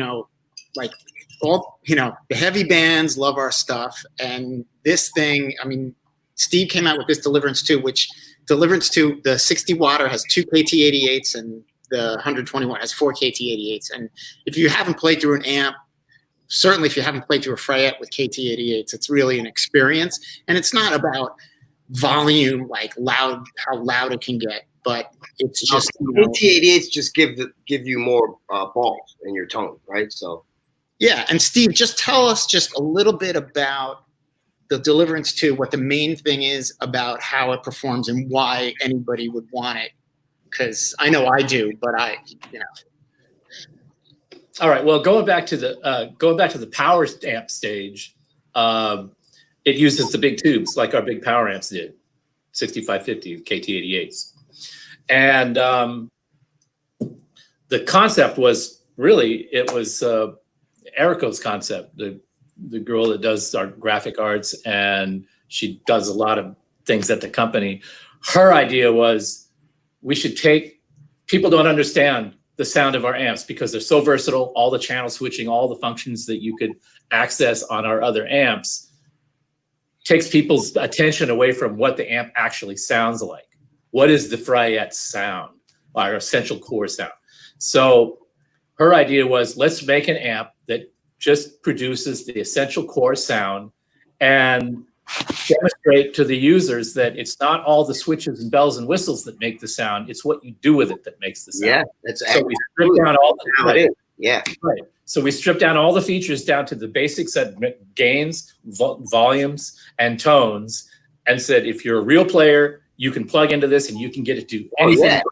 like all, the heavy bands love our stuff. And this thing, I mean, Steve came out with this Deliverance 2, which Deliverance 2, the 60 watter has 2 KT88s and the 121 has 4 KT88s. And if you haven't played through an amp, certainly if you haven't played through a Fryette with KT88s, it's really an experience. And it's not about volume, like how loud it can get, but it's just KT88s just give you more balls in your tone, right? So yeah. And Steve, just tell us just a little bit about the Deliverance 2, what the main thing is about how it performs and why anybody would want it. Because I know I do, but All right. Well, going back to the power amp stage, it uses the big tubes like our big power amps did, 6550 KT88s, and the concept was really Erico's concept, the girl that does our graphic arts, and she does a lot of things at the company. Her idea was we should people don't understand the sound of our amps because they're so versatile, all the channel switching, all the functions that you could access on our other amps takes people's attention away from what the amp actually sounds like. What is the Fryette sound, our essential core sound? So her idea was, let's make an amp that just produces the essential core sound and demonstrate to the users that it's not all the switches and bells and whistles that make the sound. It's what you do with it that makes the sound. yeah, that's So we stripped down all how it is. Yeah. Right. So we stripped down all the features down to the basics at gains, volumes, and tones, and said, if you're a real player, you can plug into this and you can get it to anything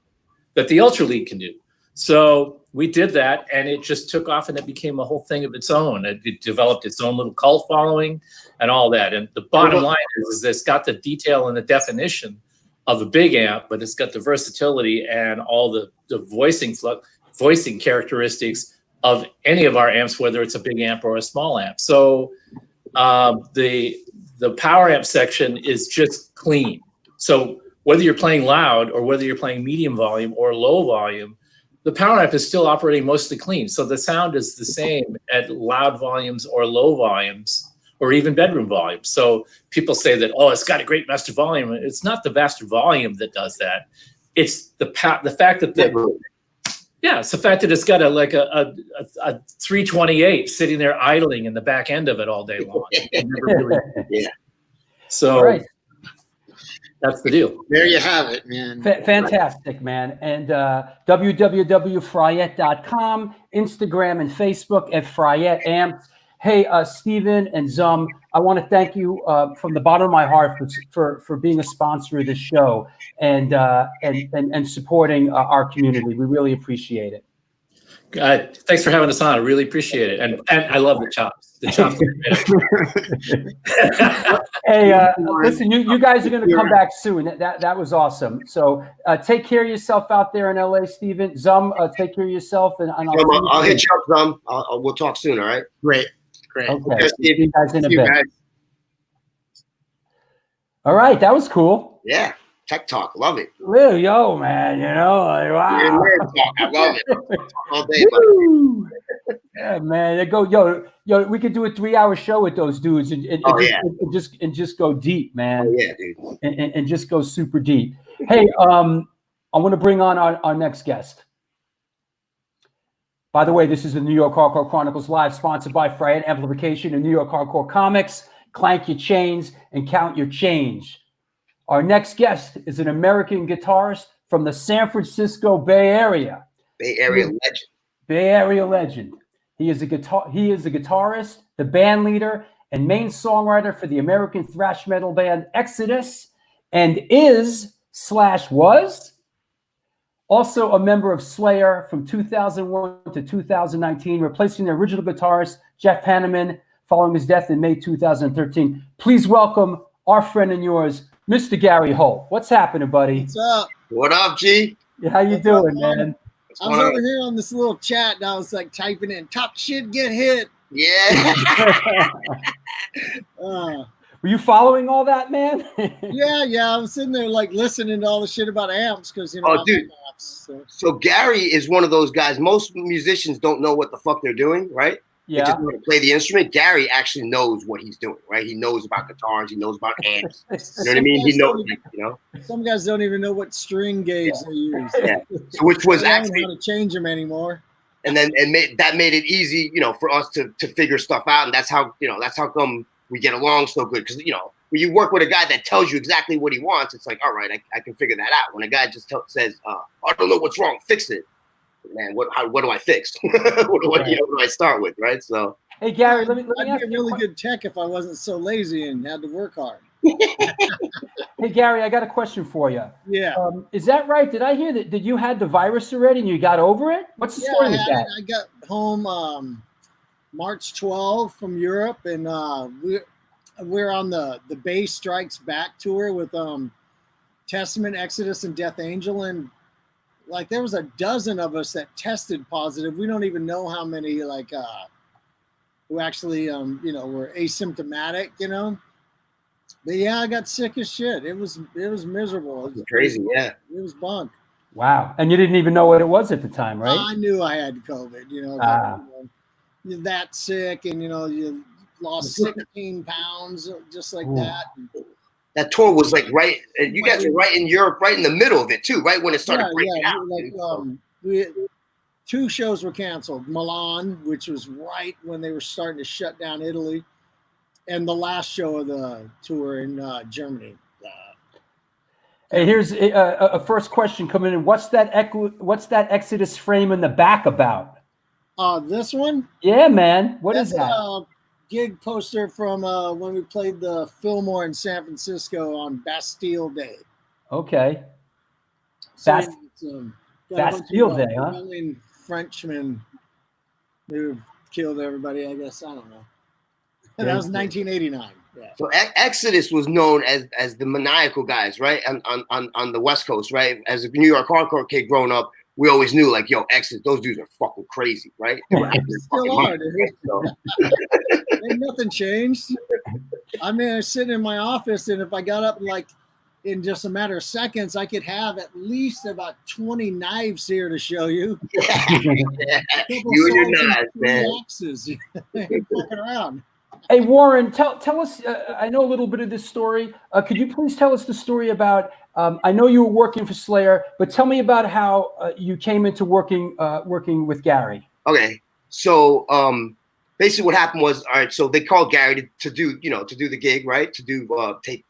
that the Ultra League can do. So we did that, and it just took off, and it became a whole thing of its own. It developed its own little cult following and all that. And the bottom line is it's got the detail and the definition of a big amp, but it's got the versatility and all the voicing characteristics of any of our amps, whether it's a big amp or a small amp. So the power amp section is just clean. So whether you're playing loud or whether you're playing medium volume or low volume, the power amp is still operating mostly clean. So the sound is the same at loud volumes or low volumes or even bedroom volumes. So people say that, oh, it's got a great master volume. It's not the master volume that does that. It's the fact that it's the fact that it's got a 328 sitting there idling in the back end of it all day long. Yeah. So Right. that's the deal. There you have it, man. Fantastic, man. And www.fryette.com, Instagram and Facebook at Fryette Amps. Hey, Stephen and Zum, I want to thank you from the bottom of my heart for being a sponsor of this show and supporting our community. We really appreciate it. Thanks for having us on. I really appreciate it. And I love the chops. The chops. Hey, listen, you guys are going to come back soon. That was awesome. So take care of yourself out there in LA, Stephen. Zum, take care of yourself. And I'll hit you up, Zum. We'll talk soon, all right? Great. Okay. See you guys in a bit. All right. That was cool. Yeah. Tech talk. Love it. Lil, yo, man. You know, like, wow. I love it. All day, yeah, man. They go, yo, we could do a 3-hour show with those dudes and just go deep, man. Oh, yeah, dude. And just go super deep. Hey, I want to bring on our next guest. By the way, this is the New York Hardcore Chronicles Live, sponsored by Fryette Amplification and New York Hardcore Comics. Clank your chains and count your change. Our next guest is an American guitarist from the San Francisco Bay Area. Bay Area legend. Bay Area legend. He is a guitarist, the band leader, and main songwriter for the American thrash metal band Exodus, and was also a member of Slayer from 2001 to 2019, replacing the original guitarist Jeff Hanneman following his death in May 2013. Please welcome our friend and yours, Mr. Gary Holt. What's happening, buddy? What's up? What up, G? Yeah, how you doing, man? I was over here on this little chat and I was like typing in "talk shit, get hit." Yeah. Were you following all that, man? yeah. I was sitting there like listening to all the shit about amps because I dude. like amps. So Gary is one of those guys. Most musicians don't know what the fuck they're doing, right? Yeah. They just want to play the instrument. Gary actually knows what he's doing, right? He knows about guitars. He knows about amps. You know what I mean? He knows, Some guys don't even know what string gauge they use. Yeah. So which was they actually don't know how to change them anymore. And then that made it easy, for us to figure stuff out. And that's how come we get along so good. Because, when you work with a guy that tells you exactly what he wants, it's like, all right, I can figure that out. When a guy just says, I don't know what's wrong, fix it. Man, what do I fix? what do I start with, right? So, hey Gary, let me I'd be a really good tech if I wasn't so lazy and had to work hard. Hey Gary, I got a question for you. Yeah, is that right? Did I hear that you had the virus already and you got over it? What's the story with that? I got home March 12 from Europe, and we're on the Bay Strikes Back tour with Testament, Exodus, and Death Angel, and like there was a dozen of us that tested positive. We don't even know how many who actually were asymptomatic, But yeah, I got sick as shit. It was miserable. It was crazy, yeah. It was bunk. Wow. And you didn't even know what it was at the time, right? I knew I had COVID, you're that sick, and you lost 16 pounds just like that. That tour was like right. You guys were right in Europe, right in the middle of it too, right when it started breaking out. Like, 2 shows were canceled. Milan, which was right when they were starting to shut down Italy, and the last show of the tour in Germany. Hey, here's a first question coming in. What's that Exodus frame in the back about? This one? Yeah, man. That's that? Gig poster from when we played the Fillmore in San Francisco on Bastille Day. Okay. So Bastille Day, huh? Frenchmen who killed everybody, I guess. I don't know. That was 1989. Yeah. So Exodus was known as the maniacal guys, right? On the West Coast, right? As a New York hardcore kid growing up, we always knew, like, yo, Exodus, those dudes are fucking crazy, right? Still are, dude. Ain't nothing changed. I mean, I was sitting in my office, and if I got up in just a matter of seconds, I could have at least about 20 knives here to show you. Yeah. You and your knives, man. Axes. Ain't fucking around. Hey, Warren, tell us, I know a little bit of this story. Could you please tell us the story about, I know you were working for Slayer, but tell me about how you came into working with Gary. Okay. So basically what happened was, all right, so they called Gary to do the gig, right? To do take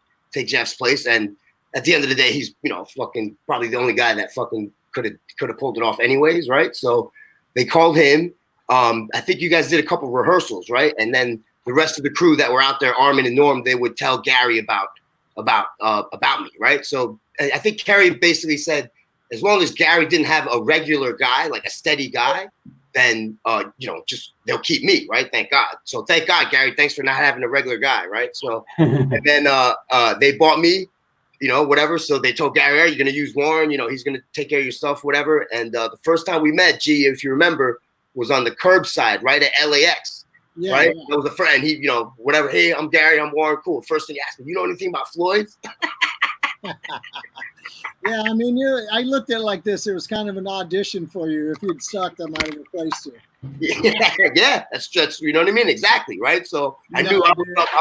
Jeff's place. And at the end of the day, he's, you know, fucking probably the only guy that fucking could have pulled it off anyways, right? So they called him. I think you guys did a couple rehearsals, right? And then the rest of the crew that were out there, Armin and Norm, they would tell Gary about me, right? So I think Gary basically said, as long as Gary didn't have a regular guy, like a steady guy, then you know, just they'll keep me, right? Thank God. So thank God, Gary. Thanks for not having a regular guy, right? So and then they bought me, you know, whatever. So they told Gary, "Hey, you're gonna use Warren, you know, he's gonna take care of your stuff, whatever." And the first time we met, G, if you remember, was on the curbside, right at LAX. Yeah, right? yeah. There was a friend. He, you know, whatever. Hey, I'm Gary. I'm Warren. Cool. First thing he asked me, you know anything about Floyd's? Yeah, I mean, I looked at it like this. It was kind of an audition for you. If you'd sucked, I might have replaced you. Yeah, that's just, you know what I mean? Exactly, right? So I knew I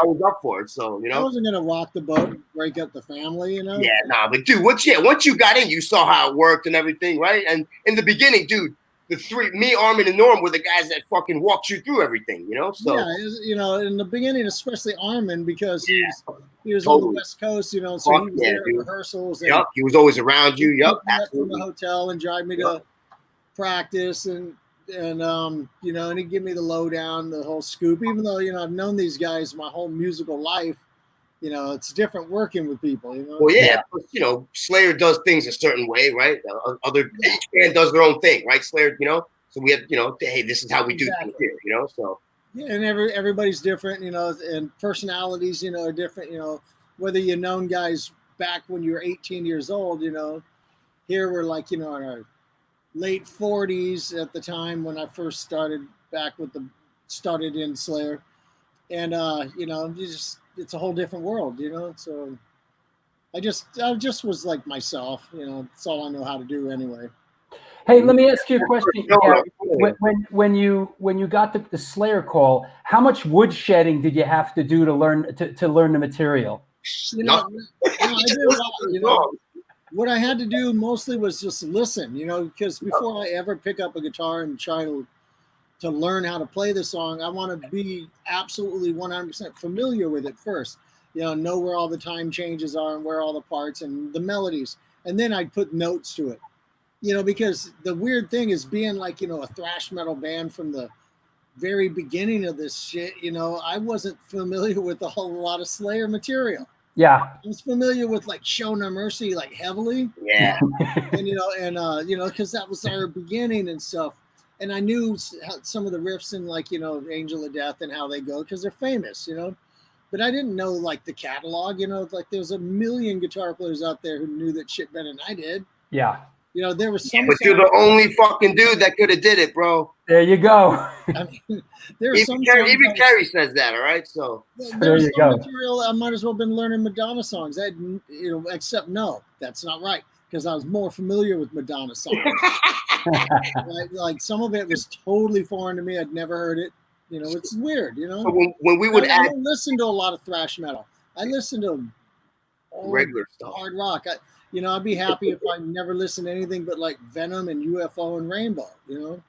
was up for it. So, you know, I wasn't gonna rock the boat and break up the family, you know. Yeah, nah, but dude, once you got in, you saw how it worked and everything, right? And in the beginning, dude, the three, me, Armin, and Norm were the guys that fucking walked you through everything, you know. So yeah, you know, in the beginning, especially Armin, because he was totally on the West Coast, you know, so he was there at dude. rehearsals. And Yep, he was always around you. Yep, from the absolutely. hotel and drive me to practice and you know, and he'd give me the lowdown, the whole scoop. Even though, you know, I've known these guys my whole musical life, you know, it's different working with people, you know. Well, yeah, but, you know, Slayer does things a certain way, right? Each band does their own thing, right? Slayer, you know. So we have, you know, hey, this is how we do things here, you know. So yeah, and everybody's different, you know, and personalities, you know, are different. You know, whether you've known guys back when you were 18 years old, you know, here we're like, you know, in our late 40s at the time when I first started started in Slayer, and you know, it's a whole different world, you know. So I just was like myself, you know. That's all I know how to do anyway. Hey, let me ask you a question. Gary. When you got the Slayer call, how much wood shedding did you have to do to learn the material? You know, you know, what I had to do mostly was just listen, you know, because before I ever pick up a guitar and try to learn how to play the song, I want to be absolutely 100% familiar with it first. You know where all the time changes are and where all the parts and the melodies, and then I'd put notes to it. You know, because the weird thing is being like, you know, a thrash metal band from the very beginning of this shit, you know, I wasn't familiar with a whole lot of Slayer material. Yeah. I was familiar with like Show No Mercy, like heavily. Yeah. And, you know, because that was our beginning and stuff. And I knew some of the riffs in like, you know, Angel of Death and how they go because they're famous, you know. But I didn't know like the catalog, you know, like there's a million guitar players out there who knew that shit better than I did. Yeah. You know, there was some. But you're the only fucking dude that could have did it, bro. There you go. I mean, there was even Carrie says that. All right, so there you go. Material I might as well have been learning Madonna songs. I, you know, except no, that's not right because I was more familiar with Madonna songs. Like some of it was totally foreign to me. I'd never heard it. You know, it's weird. You know, so when we would I don't listen to a lot of thrash metal. I listen to regular stuff, hard rock. You know, I'd be happy if I never listened to anything but like Venom and UFO and Rainbow, you know,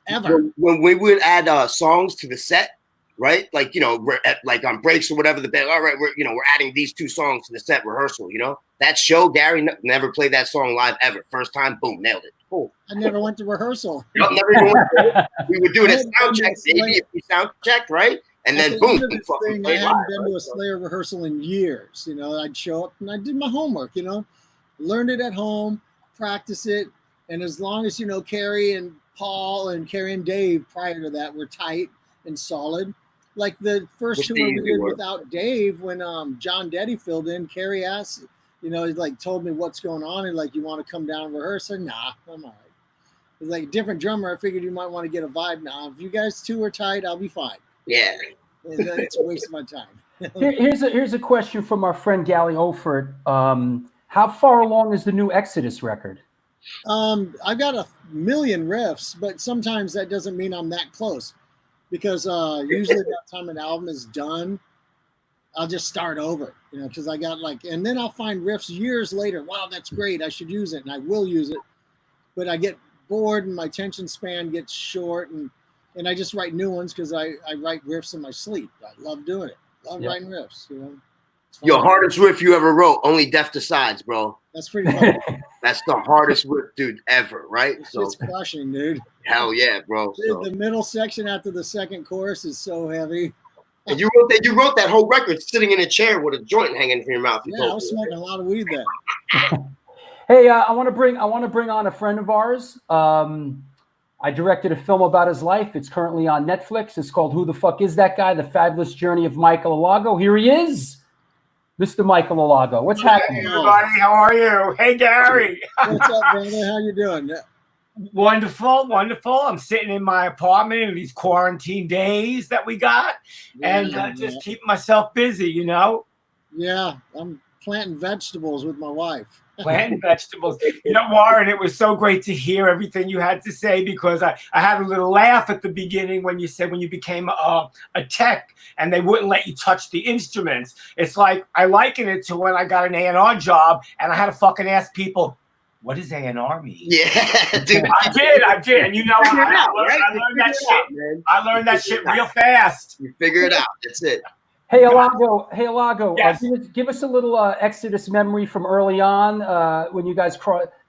ever. When we would add songs to the set, right? Like, you know, like on breaks or whatever, the band, all right, we're adding these 2 songs to the set rehearsal, you know? That show, Gary never played that song live ever. First time, boom, nailed it. Cool. I never went to rehearsal. Nope, never even went to We would do it at sound check, maybe if we sound checked, right? And then boom, I hadn't been to a Slayer rehearsal in years. You know, I'd show up and I did my homework, you know. Learned it at home, practice it, and as long as, you know, Carrie and Paul and Carrie and Dave prior to that were tight and solid. Like the first tour we did without Dave, when John Deddy filled in, Carrie asked, you know, he like told me what's going on and like, you want to come down and rehearse? I said, nah, I'm all right. He's like, different drummer. I figured you might want to get a vibe now. If you guys 2 are tight, I'll be fine. Yeah. It's a waste of my time. Here's a question from our friend Gally Olford. How far along is the new Exodus record? I've got 1 million riffs, but sometimes that doesn't mean I'm that close because usually by the time an album is done, I'll just start over, you know, because I got like, and then I'll find riffs years later. Wow, that's great. I should use it, and I will use it. But I get bored and my attention span gets short, and I just write new ones because I write riffs in my sleep. I love doing it. Love writing riffs, you know. Your hardest riff you ever wrote, Only Death Decides, bro. That's pretty funny. That's the hardest riff, dude, ever, right? It's So just crushing, dude. hell yeah, bro. Dude, So. the middle section after the second chorus is so heavy. And you wrote that whole record sitting in a chair with a joint hanging from your mouth. Yeah, I was smoking a lot of weed then. Hey, I want to bring on a friend of ours. I directed a film about his life. It's currently on Netflix. It's called Who the Fuck Is That Guy? The Fabulous Journey of Michael Alago. Here he is, Mr. Michael Alago. What's happening? Hey, everybody, how are you? Hey, Gary. What's up, brother? How you doing? Wonderful, wonderful. I'm sitting in my apartment in these quarantine days that we got, and just keeping myself busy, you know? Yeah, I'm planting vegetables with my wife. Planting vegetables. You know, Warren, it was so great to hear everything you had to say, because I had a little laugh at the beginning when you said when you became a tech and they wouldn't let you touch the instruments. It's like, I liken it to when I got an A&R job and I had to fucking ask people, what does A&R mean? Yeah, dude. I did. And you know, I learned that shit. I learned that shit real fast. You figure it out. That's it. Hey, Alago, Yes. give us a little Exodus memory from early on when you guys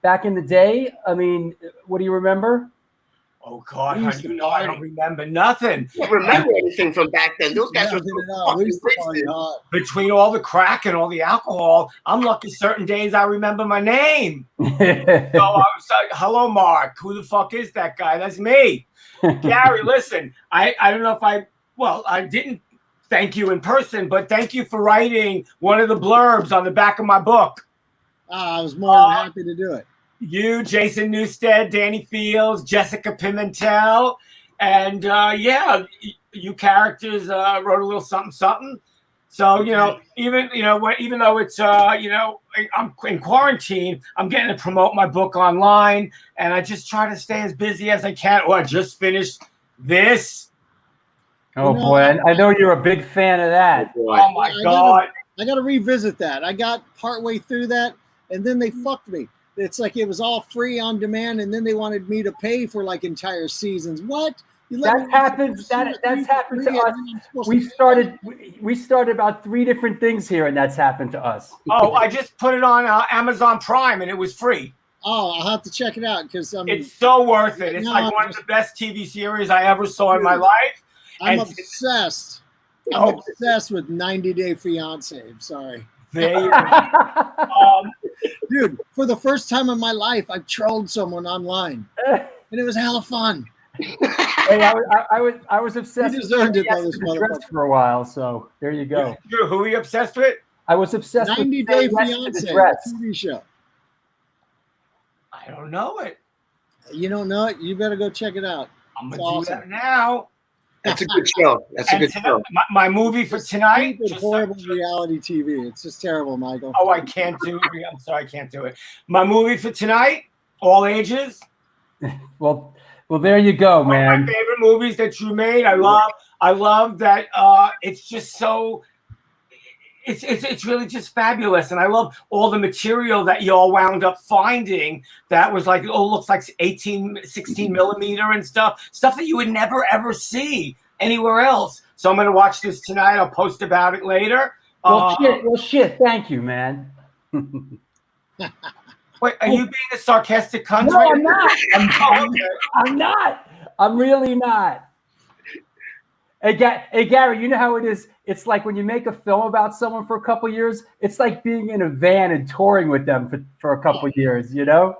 back in the day. I mean, what do you remember? Oh, God, you know I don't remember nothing. I don't remember anything from back then. Those guys were Between all the crack and all the alcohol, I'm lucky certain days I remember my name. So I was like, hello, Mark. Who the fuck is that guy? That's me. Gary, listen, I don't know if I didn't thank you in person, but thank you for writing one of the blurbs on the back of my book. I was more than happy to do it. You, Jason Newstead, Danny Fields, Jessica Pimentel, and you characters wrote a little something. So, you know, even though it's I'm in quarantine, I'm getting to promote my book online, and I just try to stay as busy as I can. I just finished this. Oh, boy, I know you're a big fan of that. Oh, my God. I got to revisit that. I got partway through that, and then they fucked me. It's like it was all free on demand, and then they wanted me to pay for like entire seasons. What? That's happened to us. We started about 3 different things here, and that's happened to us. Oh, I just put it on Amazon Prime, and it was free. Oh, I'll have to check it out because it's so worth it. It's like one of the best TV series I ever saw in my life. I'm obsessed. I'm obsessed with 90 Day Fiance. I'm sorry. There you go. Dude, for the first time in my life, I trolled someone online, and it was hella fun. Hey, I was obsessed. You deserved it by this motherfucker for a while. So there you go. Who are you obsessed with? I was obsessed 90 with Day Fiance, TV show. I don't know it. You don't know it? You better go check it out. I'm gonna do that now. That's a good show. That's a good show. My movie for tonight. Horrible reality TV. It's just terrible, Michael. Oh, I can't do it. I'm sorry, I can't do it. My movie for tonight, all ages. Well, there you go, man. One of my favorite movies that you made. I love that. It's just so. It's really just fabulous, and I love all the material that y'all wound up finding. That was like, looks like 16 millimeter and stuff that you would never ever see anywhere else. So I'm gonna watch this tonight. I'll post about it later. Well, shit. Thank you, man. Wait, are you being a sarcastic cunt? No, I'm not. I'm not. I'm really not. Hey, Gary, you know how it is? It's like when you make a film about someone for a couple years, it's like being in a van and touring with them for a couple years, you know?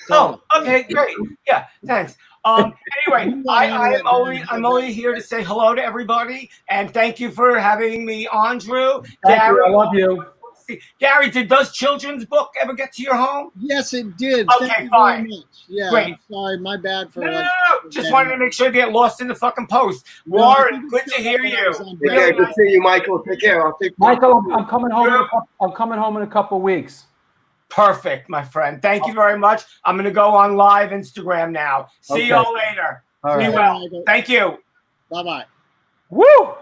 Oh, okay, great. Yeah, thanks. Anyway, I'm only here to say hello to everybody, and thank you for having me on, Drew. Gary, I love you. Gary, does Children's Book ever get to your home? Yes, it did. Okay, Thank you fine. very much. Yeah, Great. I'm sorry, my bad for No. Just wanted to make sure to get lost in the fucking post. Warren, good to hear you. Yeah, good to see you, Michael. Take care. Michael, I'm coming home. I'm coming home in a couple weeks. Perfect, my friend. Thank you very much. I'm going to go on live Instagram now. See y'all later. All Be right. well. Thank you. Bye-bye. Woo!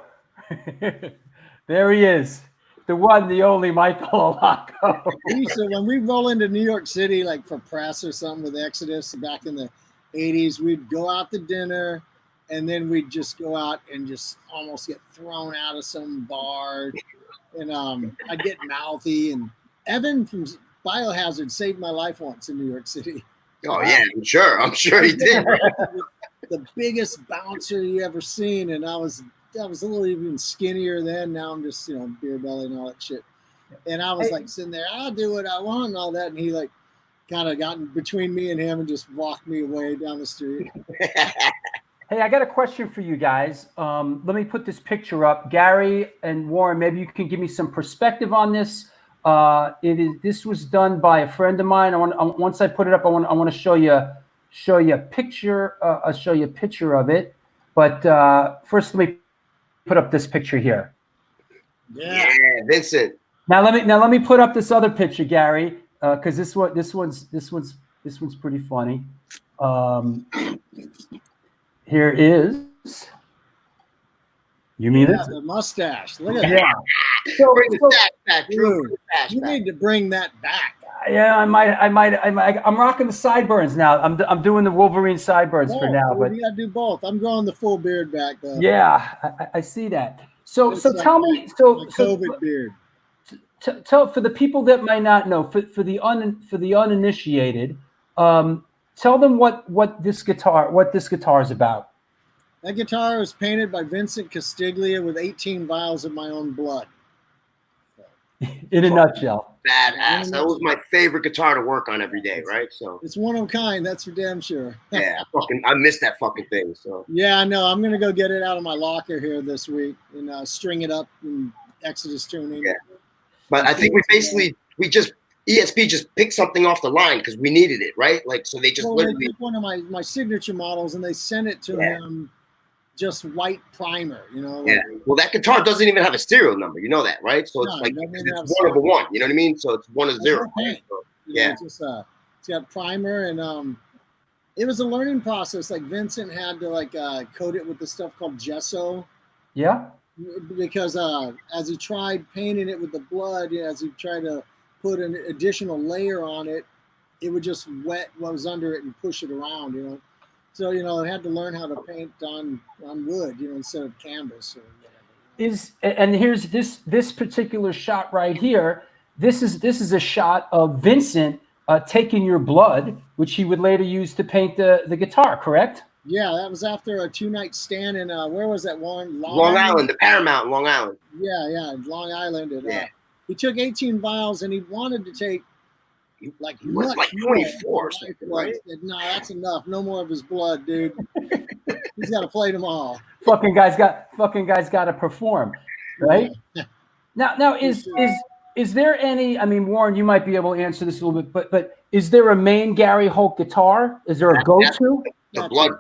There he is. The one, the only Michael Alago. So when we roll into New York City, like for press or something with Exodus back in the 80s, we'd go out to dinner, and then we'd just go out and just almost get thrown out of some bar. and I'd get mouthy. And Evan from Biohazard saved my life once in New York City. Oh yeah, I'm sure he did. The biggest bouncer you ever seen, and I was a little even skinnier then. Now I'm just beer belly and all that shit. And I was like sitting there, I'll do what I want and all that, and he like kind of got between me and him and just walked me away down the street. Hey, I got a question for you guys. Let me put this picture up. Gary and Warren, maybe you can give me some perspective on this. This was done by a friend of mine. Once I put it up, I want to show you a picture. I'll show you a picture of it. But first, let me put up this picture here. Yeah, Vincent. Now let me put up this other picture, Gary, because this one's pretty funny. Here is. You mean it? The mustache. Look at Yeah. that. Bring the stash back, Drew. Bring the stash You back. need to bring that back. Yeah, I'm rocking the sideburns now. I'm doing the Wolverine sideburns for now, but you gotta do both. I'm growing the full beard back though. yeah, I see that. So It's tell like me, my COVID beard. tell for the people that might not know, for the uninitiated, tell them what this guitar is about. That guitar was painted by Vincent Castiglia with 18 vials of my own blood. In a nutshell. Badass. That was my favorite guitar to work on every day, right? So It's one of a kind, that's for damn sure. yeah, I miss that fucking thing. So Yeah, I know. I'm gonna go get it out of my locker here this week and string it up in Exodus tuning. Yeah. But I think ESP just picked something off the line because we needed it, right? Like so they just Well, they literally took one of my signature models and they sent it to him just white primer, yeah. Well, that guitar doesn't even have a serial number. You know that, right? So it's No, like it doesn't have it's one of a one. You know what I mean? So it's 1 of 0. paint. So, You know, it's got primer and it was a learning process. Like Vincent had to coat it with this stuff called gesso. Yeah. Because as he tried painting it with the blood, as he tried to put an additional layer on it, it would just wet what was under it and push it around, So, I had to learn how to paint on wood, instead of canvas or whatever. And here's this particular shot right here. This is a shot of Vincent taking your blood, which he would later use to paint the guitar, correct? Yeah, that was after a 2-night stand in where was that one? Long Island, the Paramount, Long Island. Yeah, Long Island. And, he took 18 vials and he wanted to take like He was like 24 or something, right? Said, no, that's enough. No more of his blood, dude. He's got to play them all. Fucking guys got to perform, right? Yeah. Now is there any? I mean, Warren, you might be able to answer this a little bit, but is there a main Gary Holt guitar? Is there a go-to? The blood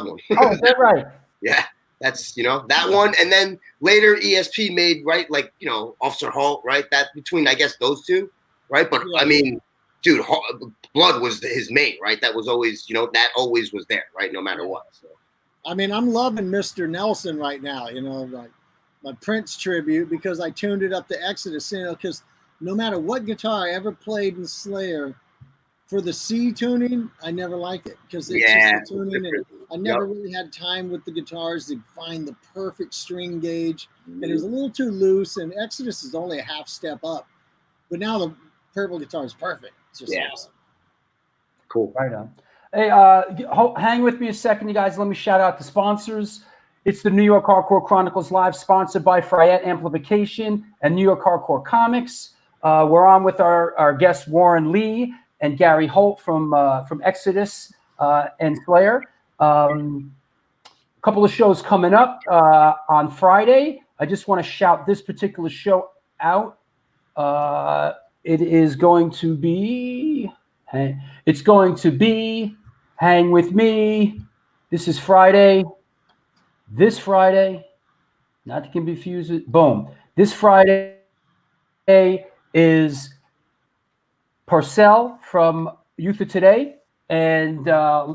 one. Oh, is that right? Yeah, that's that one, and then later ESP made Officer Holt, right? That between I guess those two, right? But I mean, dude, blood was his main, right? That was always that always was there, right? No matter what. So. I mean, I'm loving Mr. Nelson right now. Like my Prince tribute because I tuned it up to Exodus. Because no matter what guitar I ever played in Slayer, for the C tuning, I never liked it because it's just the tuning, and I never really had time with the guitars to find the perfect string gauge, and it was a little too loose. And Exodus is only a half step up, but now the purple guitar is perfect. It's just awesome. Cool. Right on. Hey, hang with me a second, you guys. Let me shout out the sponsors. It's the New York Hardcore Chronicles Live, sponsored by Fryette Amplification and New York Hardcore Comics. We're on with our guests Warren Lee and Gary Holt from Exodus and Slayer. A couple of shows coming up on Friday. I just want to shout this particular show out. It is going to be. It's going to be Hang With Me. This is Friday. This Friday, not to confuse it. Boom. This Friday is Purcell from Youth of Today and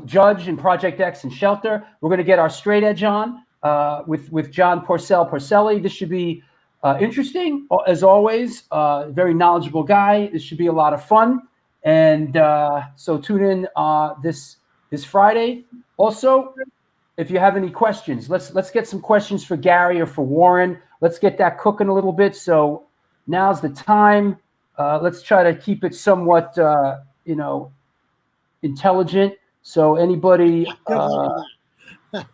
Judge and Project X and Shelter. We're going to get our straight edge on with John Porcelli. This should be interesting, as always. Very knowledgeable guy. This should be a lot of fun. And so tune in this Friday. Also, if you have any questions, let's get some questions for Gary or for Warren. let's get that cooking a little bit. So now's the time. Let's try to keep it somewhat, intelligent. So anybody, let's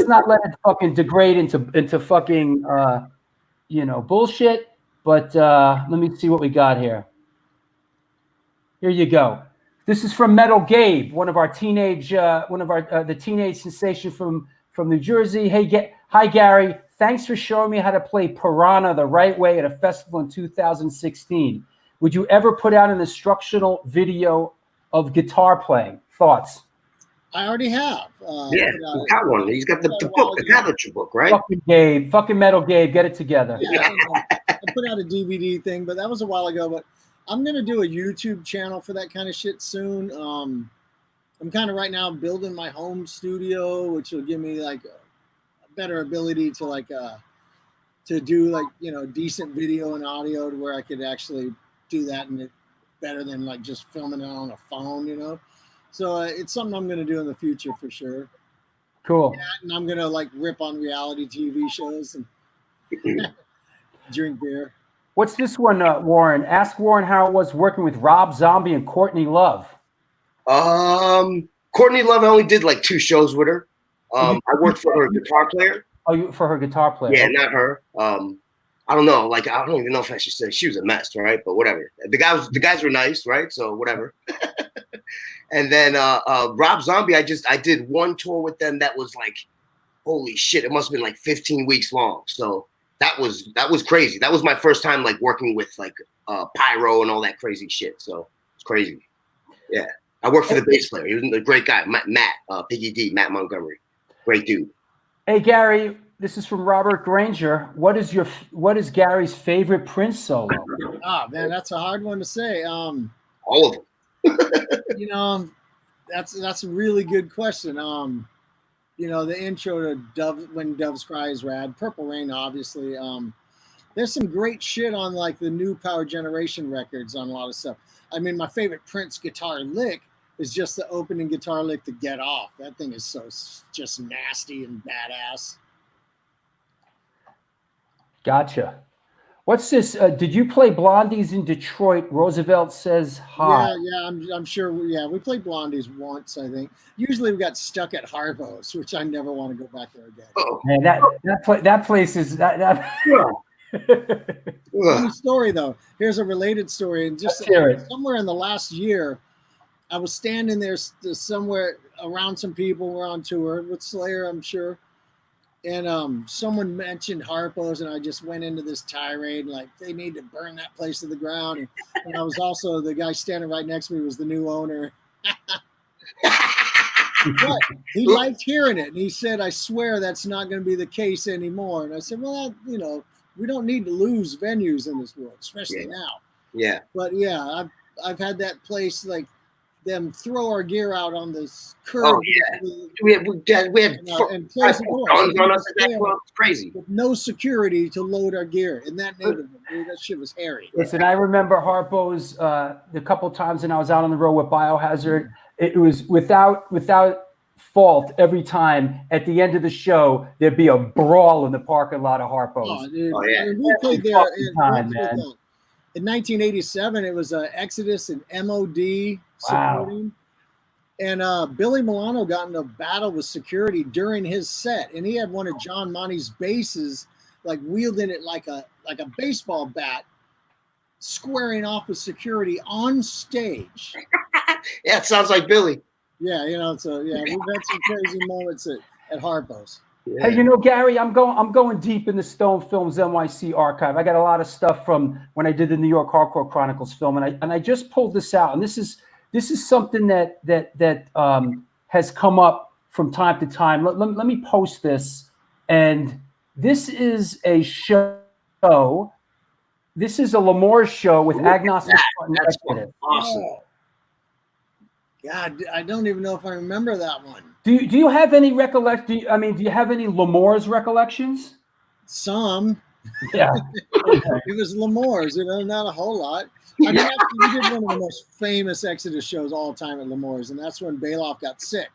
not let it fucking degrade into fucking, bullshit. But let me see what we got here. Here you go. This is from Metal Gabe, one of our teenage, the teenage sensation from New Jersey. Hey, hi Gary. Thanks for showing me how to play Piranha the right way at a festival in 2016. Would you ever put out an instructional video of guitar playing? Thoughts? I already have. He's got one. He's got the book, the tablature book, right? Fucking Metal Gabe, get it together. Yeah, I put out a DVD thing, but that was a while ago. But I'm gonna do a YouTube channel for that kind of shit soon. I'm kind of right now building my home studio, which will give me like a better ability to to do decent video and audio to where I could actually do that and it better than like just filming it on a phone, So it's something I'm going to do in the future for sure. Cool. Yeah, and I'm going to rip on reality TV shows and drink beer. What's this one, Warren? Ask Warren how it was working with Rob Zombie and Courtney Love. Courtney Love, I only did like 2 shows with her. I worked for her guitar player. Oh, for her guitar player? Yeah, not her. I don't know. I don't even know if I should say she was a mess, right? But whatever. The guys were nice, right? So whatever. And then Rob Zombie, I did 1 tour with them that was like, holy shit! It must have been like 15 weeks long. So that was crazy. That was my first time working with pyro and all that crazy shit. So it's crazy. Yeah, I worked for the bass player. He was a great guy, Matt Piggy D, Matt Montgomery, great dude. Hey Gary, this is from Robert Granger. What is Gary's favorite Prince solo? Oh man, that's a hard one to say. All of them. That's a really good question. The intro to When Doves Cry is rad. Purple Rain, obviously. There's some great shit on the new Power Generation records on a lot of stuff. I mean, my favorite Prince guitar lick is just the opening guitar lick to Get Off. That thing is so just nasty and badass. Gotcha. What's this? Did you play Blondies in Detroit? Roosevelt says hi. Yeah, I'm sure. We played Blondies once, I think. Usually we got stuck at Harpo's, which I never want to go back there again. Man, that place is that. Funny story though. Here's a related story, and just somewhere in the last year, I was standing there somewhere around some people. We're on tour with Slayer, I'm sure. And someone mentioned Harpo's, and I just went into this tirade like they need to burn that place to the ground. And I was also the guy standing right next to me was the new owner. But he liked hearing it, and he said, "I swear that's not going to be the case anymore." And I said, "Well, we don't need to lose venues in this world, especially now." Yeah. But yeah, I've had that place them throw our gear out on this curb. Oh yeah, we had and close the doors. On us at that club. It's crazy. With no security to load our gear in that neighborhood. Dude, that shit was hairy. Listen, I remember Harpo's the couple times when I was out on the road with Biohazard. It was without fault every time. At the end of the show, there'd be a brawl in the parking lot of Harpo's. Oh, dude. Oh yeah. We played there man. In 1987, it was Exodus and MOD supporting. Wow. And Billy Milano got in a battle with security during his set, and he had one of John Monty's basses wielding it like a baseball bat, squaring off with security on stage. Yeah, it sounds like Billy. Yeah, we've had some crazy moments at Harpo's. Yeah. Hey, Gary, I'm going deep in the Stone Films NYC archive. I got a lot of stuff from when I did the New York Hardcore Chronicles film, and I just pulled this out, and this is something that has come up from time to time. Let me post this, and this is a show. This is a L'Amour's show with Agnostic. That's awesome. God, I don't even know if I remember that one. Do you have any recollection? Do you have any L'Amour's recollections? Some. Yeah. It was L'Amour's, not a whole lot. I mean, we did one of the most famous Exodus shows all time at L'Amour's, and that's when Bailoff got sick.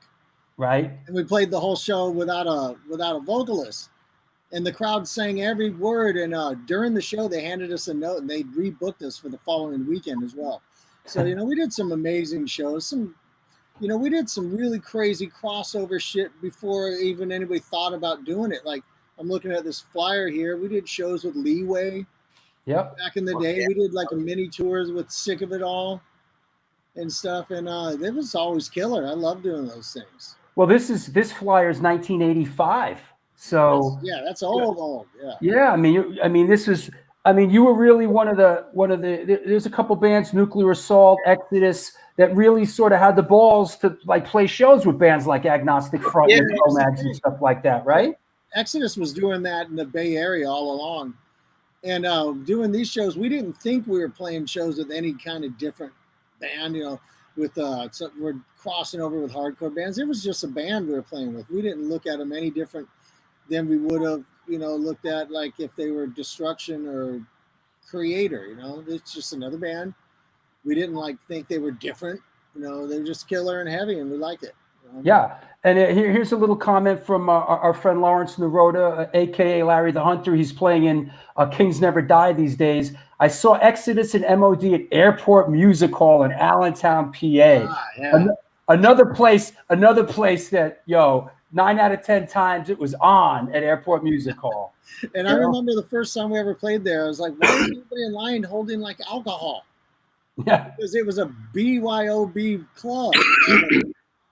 Right. And we played the whole show without a vocalist. and the crowd sang every word. And during the show, they handed us a note, and they rebooked us for the following weekend as well. So we did some amazing shows. We did some really crazy crossover shit before even anybody thought about doing it. Like, I'm looking at this flyer here. We did shows with Leeway. Yep. Back in the day, we did like a mini tours with Sick of It All and stuff, and it was always killer. I love doing those things. Well, this flyer is 1985, so that's old. Yeah, I mean, this is. I mean, you were really one of the. There's a couple bands, Nuclear Assault, Exodus, that really sort of had the balls to like play shows with bands like Agnostic Front and Nomads and stuff like that, right? Exodus was doing that in the Bay Area all along. And doing these shows, we didn't think we were playing shows with any kind of different band, with we're crossing over with hardcore bands. It was just a band we were playing with. We didn't look at them any different than we would have, looked at like if they were Destruction or Creator, It's just another band. We didn't think they were different, they were just killer and heavy, and we liked it. Yeah, and here's a little comment from our friend Lawrence Naroda, a.k.a. Larry the Hunter. He's playing in Kings Never Die these days. I saw Exodus and MOD at Airport Music Hall in Allentown, PA. Another place that, 9 out of 10 times it was on at Airport Music Hall. And I remember the first time we ever played there, I was like, why is everybody in line holding like alcohol? Yeah. Because it was a BYOB club.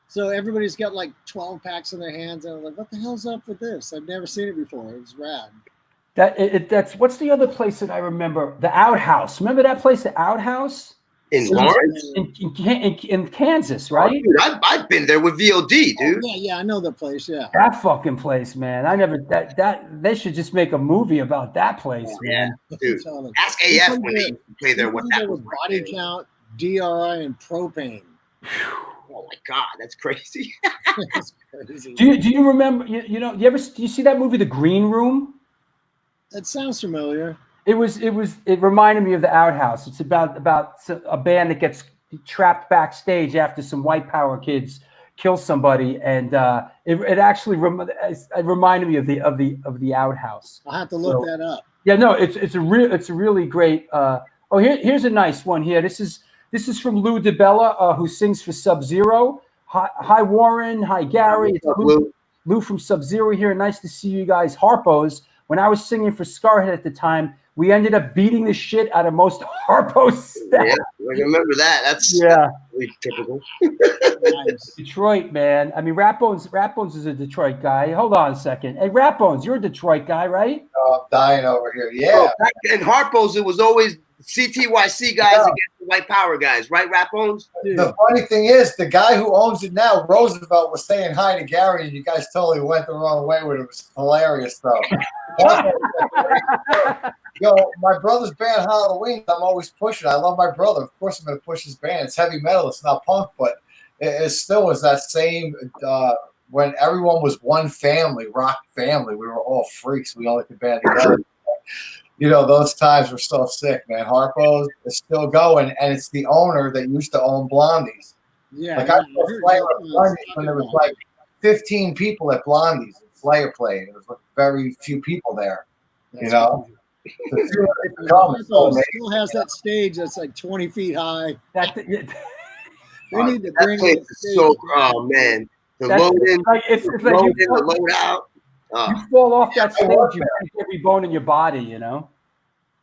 So everybody's got like 12 packs in their hands, and I'm like, what the hell's up with this? I've never seen it before. It was rad. That's what's the other place that I remember? The Outhouse. Remember that place, the Outhouse? In Lawrence? In Kansas, right? Oh, dude, I've been there with VOD, dude. Yeah, I know the place, yeah. That fucking place, man. I never that they should just make a movie about that place, man. Dude. Ask AF when they play there what that was. Body count, DRI, and propane. Oh my God, that's crazy. That's crazy. Do you remember? Do you see that movie, The Green Room? That sounds familiar. It reminded me of The Outhouse. It's about a band that gets trapped backstage after some white power kids kill somebody, and it actually reminded me of the Outhouse. I'll have to look that up. Yeah, no, it's a really great. Here's a nice one here. This is from Lou DeBella, who sings for Sub-Zero. Hi, Warren. Hi, Gary. It's Lou from Sub-Zero here. Nice to see you guys. Harpos. When I was singing for Scarhead at the time, we ended up beating the shit out of most Harpos staff. Yeah, I remember that. That's really typical. Nice. Detroit, man. I mean, Ratbones is a Detroit guy. Hold on a second. Hey, Ratbones, you're a Detroit guy, right? Oh, I'm dying over here. Yeah. Back in Harpos, it was always CTYC guys against the white power guys, right, Ratbones? The funny thing is, the guy who owns it now, Roosevelt, was saying hi to Gary, and you guys totally went the wrong way with it. It was hilarious, though. My brother's band, Halloween, I'm always pushing. I love my brother. Of course I'm going to push his band. It's heavy metal. It's not punk, but it still was that same when everyone was one family, rock family. We were all freaks. We all like the band together. Those times were so sick, man. Harpo's is still going, and it's the owner that used to own Blondie's. Yeah. Like I saw Slayer at Blondie's when there was like 15 people at Blondie's and Slayer playing. There was like very few people there. Still has that stage that's like 20 feet high. They need to bring it. Oh man, the load-in, the load-out. You fall off that stage, you break every bone in your body,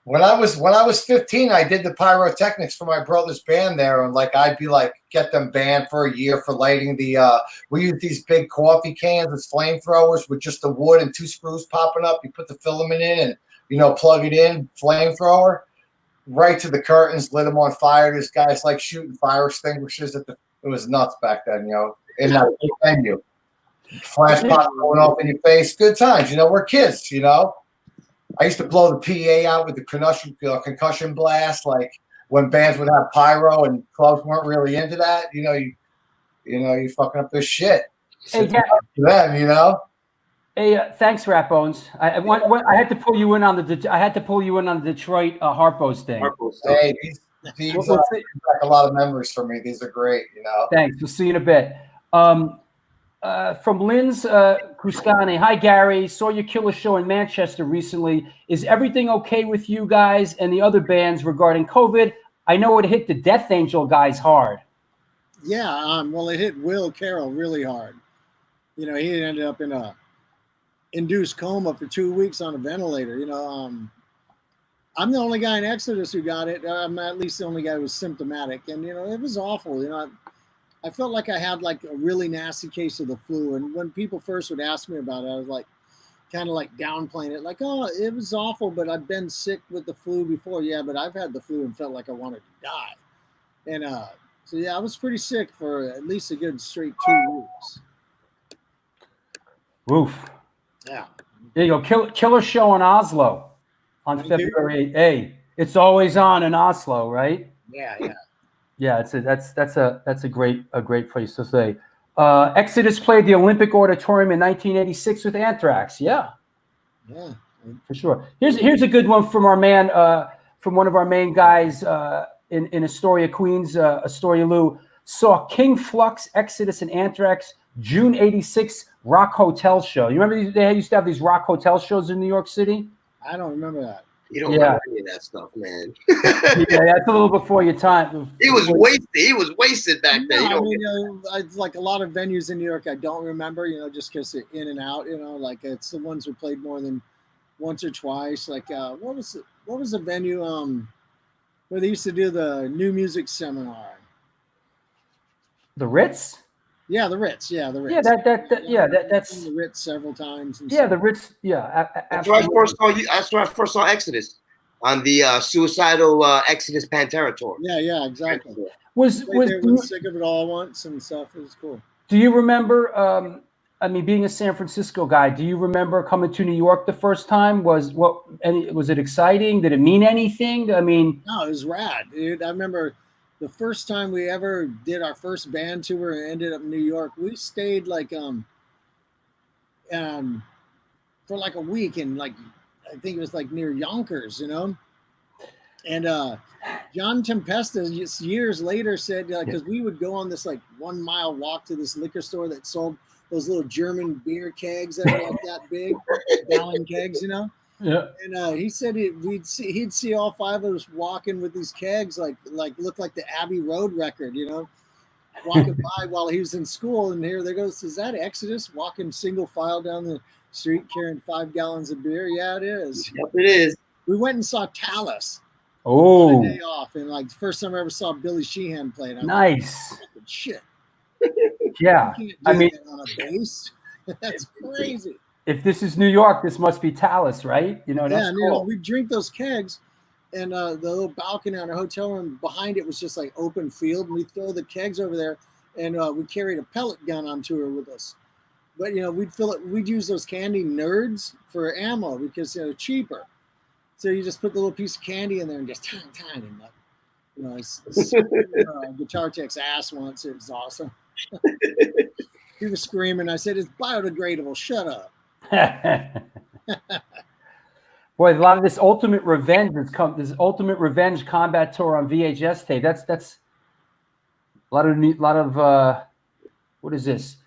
When I was 15, I did the Pyrotechnics for my brother's band there, and I'd be get them banned for a year for lighting the. We used these big coffee cans as flamethrowers with just the wood and 2 screws popping up. You put the filament in and plug it in, flamethrower, right to the curtains, lit them on fire. This guy's shooting fire extinguishers it was nuts back then, in that venue. Flash pop going off in your face. Good times, we're kids, I used to blow the PA out with the concussion blast, when bands would have pyro and clubs weren't really into that. You fucking up this shit. Hey, them, Hey, thanks, Ratbones. I had to pull you in on the Detroit Harpos thing. Hey, these bring back a lot of memories for me. These are great, Thanks. We'll see you in a bit. from Lynn's Kruscani. Hi, Gary. Saw your killer show in Manchester recently. Is everything okay with you guys and the other bands regarding COVID? I know it hit the Death Angel guys hard. Yeah, well, it hit Will Carroll really hard. You know, he ended up in a induced coma for 2 weeks on a ventilator. You know, I'm the only guy in Exodus who got it. I'm at least the only guy who was symptomatic, and you know, it was awful. You know, I felt like I had like a really nasty case of the flu, and when people first would ask me about it, I was like, kind of like downplaying it, like, oh, it was awful, but I've been sick with the flu before. Yeah, but I've had the flu and felt like I wanted to die, and so yeah, I was pretty sick for at least a good straight 2 weeks. Oof. Yeah. There you go. Killer show in Oslo on February 8th. Hey, it's always on in Oslo, right? Yeah. Yeah, that's a great place to say. Exodus played the Olympic Auditorium in 1986 with Anthrax. Yeah, for sure. Here's a good one from our man, from one of our main guys in Astoria, Queens. Astoria Lou saw King Flux, Exodus, and Anthrax June '86 Rock Hotel show. You remember they used to have these Rock Hotel shows in New York City? I don't remember that. You don't remember any of that stuff, man. Yeah, that's a little before your time. He was wasted. He was wasted back then. No, I mean, it's like a lot of venues in New York I don't remember, you know, just because they're in and out, you know, like it's the ones who played more than once or twice. Like what was the venue where they used to do the new music seminar? The Ritz? Yeah, the Ritz. Yeah, the Ritz. Yeah, that's the Ritz several times. And yeah, stuff. the Ritz. Yeah, that's where I first saw you. That's where I first saw Exodus on the suicidal Exodus Pantera tour. Yeah, exactly. Was Sick of It All once and stuff. It was cool. Do you remember? I mean, being a San Francisco guy, do you remember coming to New York the first time? Was it exciting? Did it mean anything? I mean, no, it was rad, dude. I remember the first time we ever did our first band tour and ended up in New York. We stayed like for like a week, and like I think it was like near Yonkers, you know. And John Tempesta years later said, because we would go on this like 1 mile walk to this liquor store that sold those little German beer kegs that are like that big, gallon kegs, you know. Yeah. And he said he'd see all five of us walking with these kegs, like looked like the Abbey Road record, you know, walking by while he was in school. And here there goes, is that Exodus walking single file down the street carrying 5 gallons of beer? Yeah, it is. Yep, it is. We went and saw Talus. Oh, day off, and like the first time I ever saw Billy Sheehan play. Nice. Like, shit. Yeah, I mean, on a bass. That's crazy. If this is New York, this must be Talus, right? You know, that's cool. You know, we drink those kegs, and the little balcony on our hotel room behind it was just like open field, and we throw the kegs over there, and we carried a pellet gun on tour with us. But you know, we'd use those candy nerds for ammo because they're cheaper. So you just put the little piece of candy in there and just tang, and you know, guitar tech's ass once. It was awesome. He was screaming. I said, "It's biodegradable. Shut up." Boy, a lot of this Ultimate Revenge this Ultimate Revenge combat tour on VHS tape. That's a lot of what is this?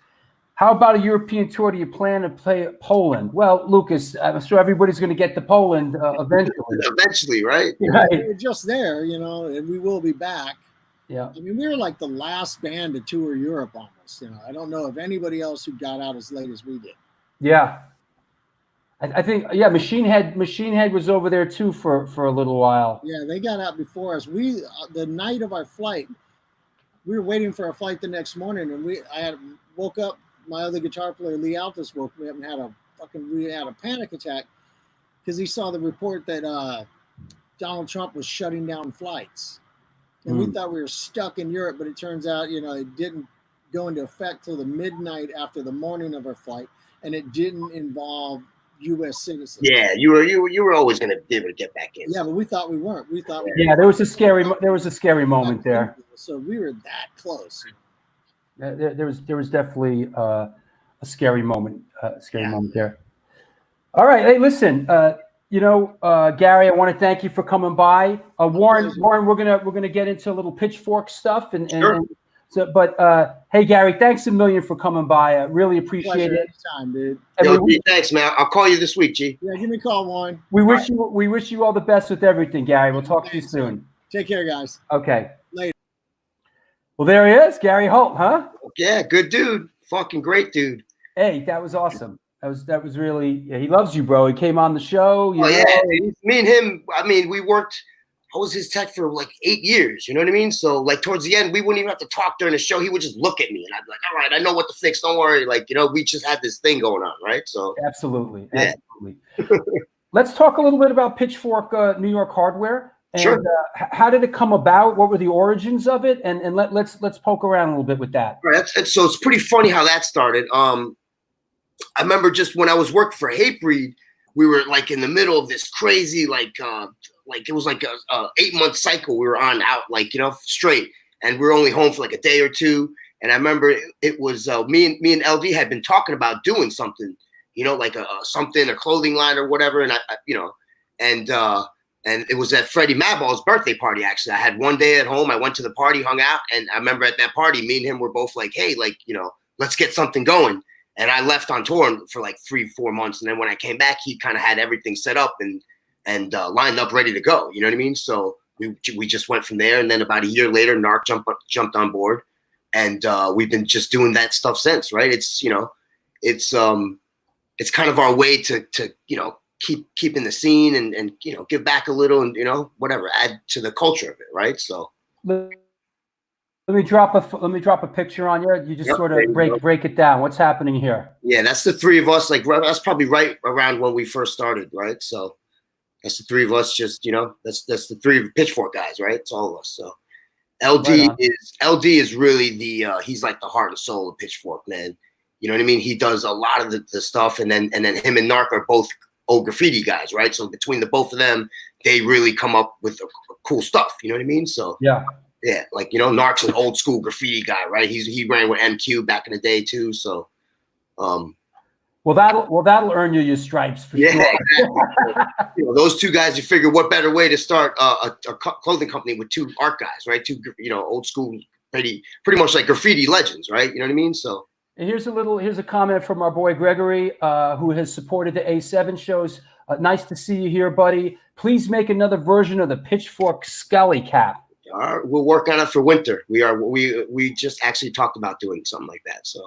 How about a European tour? Do you plan to play Poland? Well, Lucas, I'm sure everybody's going to get to Poland eventually. Eventually, right? Right. We were just there, you know, and we will be back. Yeah. I mean, we were like the last band to tour Europe almost. You know, I don't know of anybody else who got out as late as we did. Yeah. I think, yeah, Machine Head was over there too for a little while. Yeah, they got out before us. The night of our flight, we were waiting for our flight the next morning, and I woke up. My other guitar player, Lee Altus, woke me up and we had a panic attack because he saw the report that Donald Trump was shutting down flights. And we thought we were stuck in Europe, but it turns out, you know, it didn't go into effect till the midnight after the morning of our flight, and it didn't involve U.S. citizens. Yeah, you were always going to be able to get back in. Yeah, but we thought we weren't. We thought yeah, there was a scary moment there. So we were that close. There was definitely a scary moment. Moment there. All right, hey, listen. Gary, I want to thank you for coming by. Warren, we're gonna get into a little Pitchfork stuff and So, but hey, Gary, thanks a million for coming by. I really appreciate Pleasure it. anytime, dude. And Yo, G, thanks, man. I'll call you this week, G. Yeah, give me a call, Warren. we wish you all the best with everything, Gary. We'll talk to you Thanks, soon. man. Take care, guys. Okay. Later. Well, there he is, Gary Holt, huh? Yeah, good dude. Fucking great dude. Hey, that was awesome. That was really. Yeah, he loves you, bro. He came on the show. You know? Yeah, me and him. I mean, we worked. I was his tech for like 8 years. You know what I mean? So like towards the end, we wouldn't even have to talk during the show. He would just look at me, and I'd be like, "All right, I know what to fix. Don't worry." Like, you know, we just had this thing going on, right? So Absolutely. Yeah. Let's talk a little bit about Pitchfork New York Hardware. And, Sure. How did it come about? What were the origins of it? And let's poke around a little bit with that. Right, so it's pretty funny how that started. I remember just when I was working for Hatebreed, we were like in the middle of this crazy like it was like a 8-month cycle we were on out, like, you know, straight, and we were only home for like a day or two. And I remember it was me and LD had been talking about doing something, you know, like a clothing line or whatever. And I you know, and it was at Freddie Madball's birthday party. Actually, I had one day at home. I went to the party, hung out, and I remember at that party, me and him were both like, "Hey, like, you know, let's get something going." And I left on tour for like 3-4 months, and then when I came back, he kind of had everything set up and lined up, ready to go. You know what I mean? So we just went from there, and then about a year later, Narc jumped on board, and we've been just doing that stuff since. Right? It's, you know, it's kind of our way to you know, keep in the scene and you know, give back a little, and, you know, whatever, add to the culture of it, right? So Let me drop a picture on you. You just Yep, sort there of you break it down. What's happening here? yeah, that's the three of us. Like, that's probably right around when we first started, right? So that's the three of us. Just, you know, that's the three Pitchfork guys, right? It's all of us. So Right on. LD is really the he's like the heart and soul of Pitchfork, man. You know what I mean? He does a lot of the stuff, and then him and Narc are both old graffiti guys, right? So between the both of them, they really come up with cool stuff. You know what I mean? So yeah, like, you know, Narc's an old school graffiti guy, right? He ran with MQ back in the day too. So well, that'll earn you your stripes for sure. Exactly. You know, those two guys, you figure what better way to start a clothing company with two art guys, right? Two, you know, old school, pretty much like graffiti legends, right? You know what I mean? So Here's a comment from our boy Gregory, who has supported the A7 shows. Nice to see you here, buddy. Please make another version of the Pitchfork Skelly cap. all right, we'll work on it for winter. We just actually talked about doing something like that. So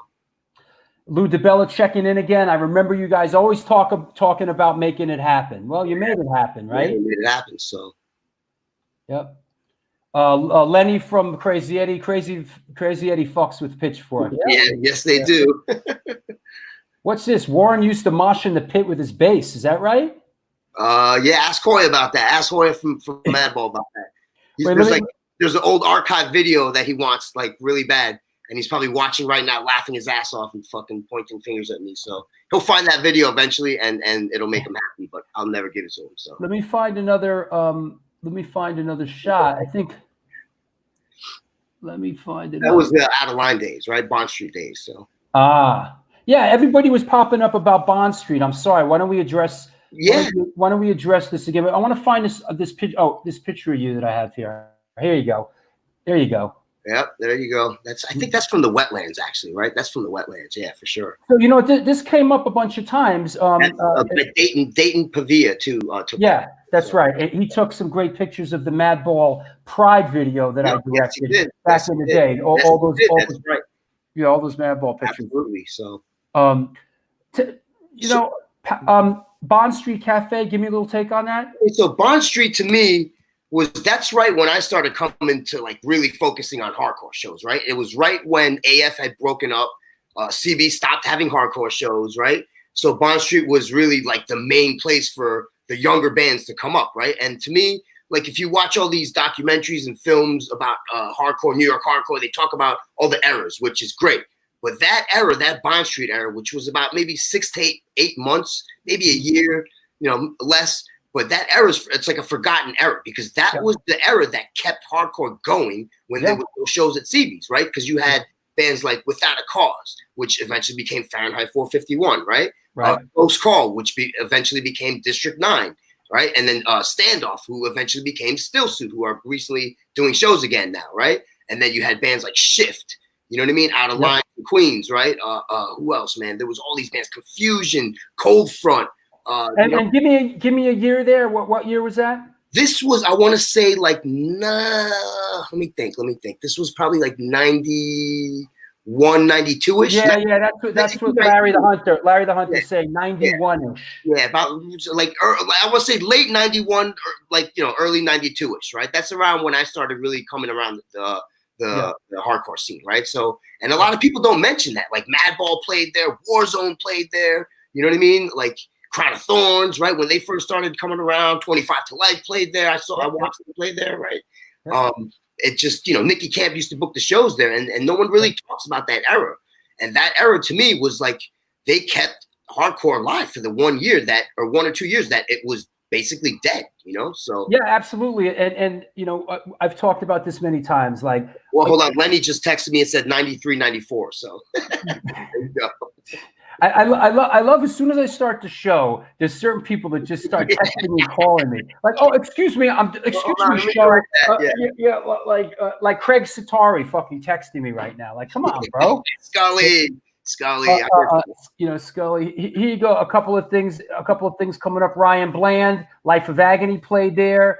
Lou DeBella checking in again. I remember you guys always talking about making it happen. Well, you made it happen, right? yeah, we made it happen. So Yep. Lenny from Crazy Eddie. Crazy Eddie fucks with Pitchfork. yeah, yes they do. What's this? Warren used to mosh in the pit with his bass. Is that right? Yeah, ask Hoy about that. Ask Hoy from Madball about that. There's an old archive video that he wants like really bad, and he's probably watching right now, laughing his ass off and fucking pointing fingers at me. So he'll find that video eventually, and it'll make him happy. But I'll never give it to him. So Let me find another shot. I think. Let me find it. that was the Out of Line days, right? Bond Street days. So yeah, everybody was popping up about Bond Street. I'm sorry. Why don't we address? yeah, Why don't we address this again? I want to find this picture of you that I have here. Here you go. There you go. yep, there you go. I think that's from the Wetlands, actually, right? That's from the Wetlands, yeah, for sure. So you know this came up a bunch of times. Dayton Pavia too. Yeah, that's right. He took some great pictures of the Madball Pride video that I directed back in the day. All those right. Yeah, all those Madball pictures. Absolutely. So Bond Street Cafe. Give me a little take on that. So Bond Street to me that's right when I started coming to like really focusing on hardcore shows, right? It was right when AF had broken up, CB stopped having hardcore shows, right? So Bond Street was really like the main place for the younger bands to come up, right? And to me, like if you watch all these documentaries and films about hardcore, New York hardcore, they talk about all the eras, which is great. But that era, that Bond Street era, which was about maybe 6 to 8 months, maybe a year, you know, less. But that era it's like a forgotten era because that was the era that kept hardcore going when there were no shows at CB's, right? Because you had bands like Without a Cause, which eventually became Fahrenheit 451, right? Close Call, which eventually became District 9, right? And then Standoff, who eventually became Still Suit, who are recently doing shows again now, right? And then you had bands like Shift, you know what I mean? Out of Line, Queens, right? Who else, man? There was all these bands, Confusion, Cold Front. And give me a year there. What year was that? This was, I want to say, like, let me think. This was probably like 91, 92-ish. Yeah. That's what Larry the Hunter saying, 91-ish. Yeah, about like I would say late 91, or like, you know, early 92-ish, right? That's around when I started really coming around the hardcore scene, right? So, and a lot of people don't mention that. Like Madball played there, Warzone played there. You know what I mean? Like Crown of Thorns, right? When they first started coming around, 25 to Life played there. I watched them play there, right? Yeah. It just, you know, Nicky Camp used to book the shows there, and no one really talks about that era. And that era to me was like they kept hardcore alive for the 1 year that, or 1 or 2 years that it was basically dead, you know? So yeah, absolutely. And you know, I've talked about this many times. Like, well, hold on, Lenny just texted me and said 93, 94. So there you go. I love as soon as I start the show, there's certain people that just start texting me and calling me. Like, oh, excuse me, Sean. Like Craig Satari fucking texting me right now. Like, come on, bro. Scully. You know, Scully. Here you go. A couple of things coming up. Ryan Bland, Life of Agony played there.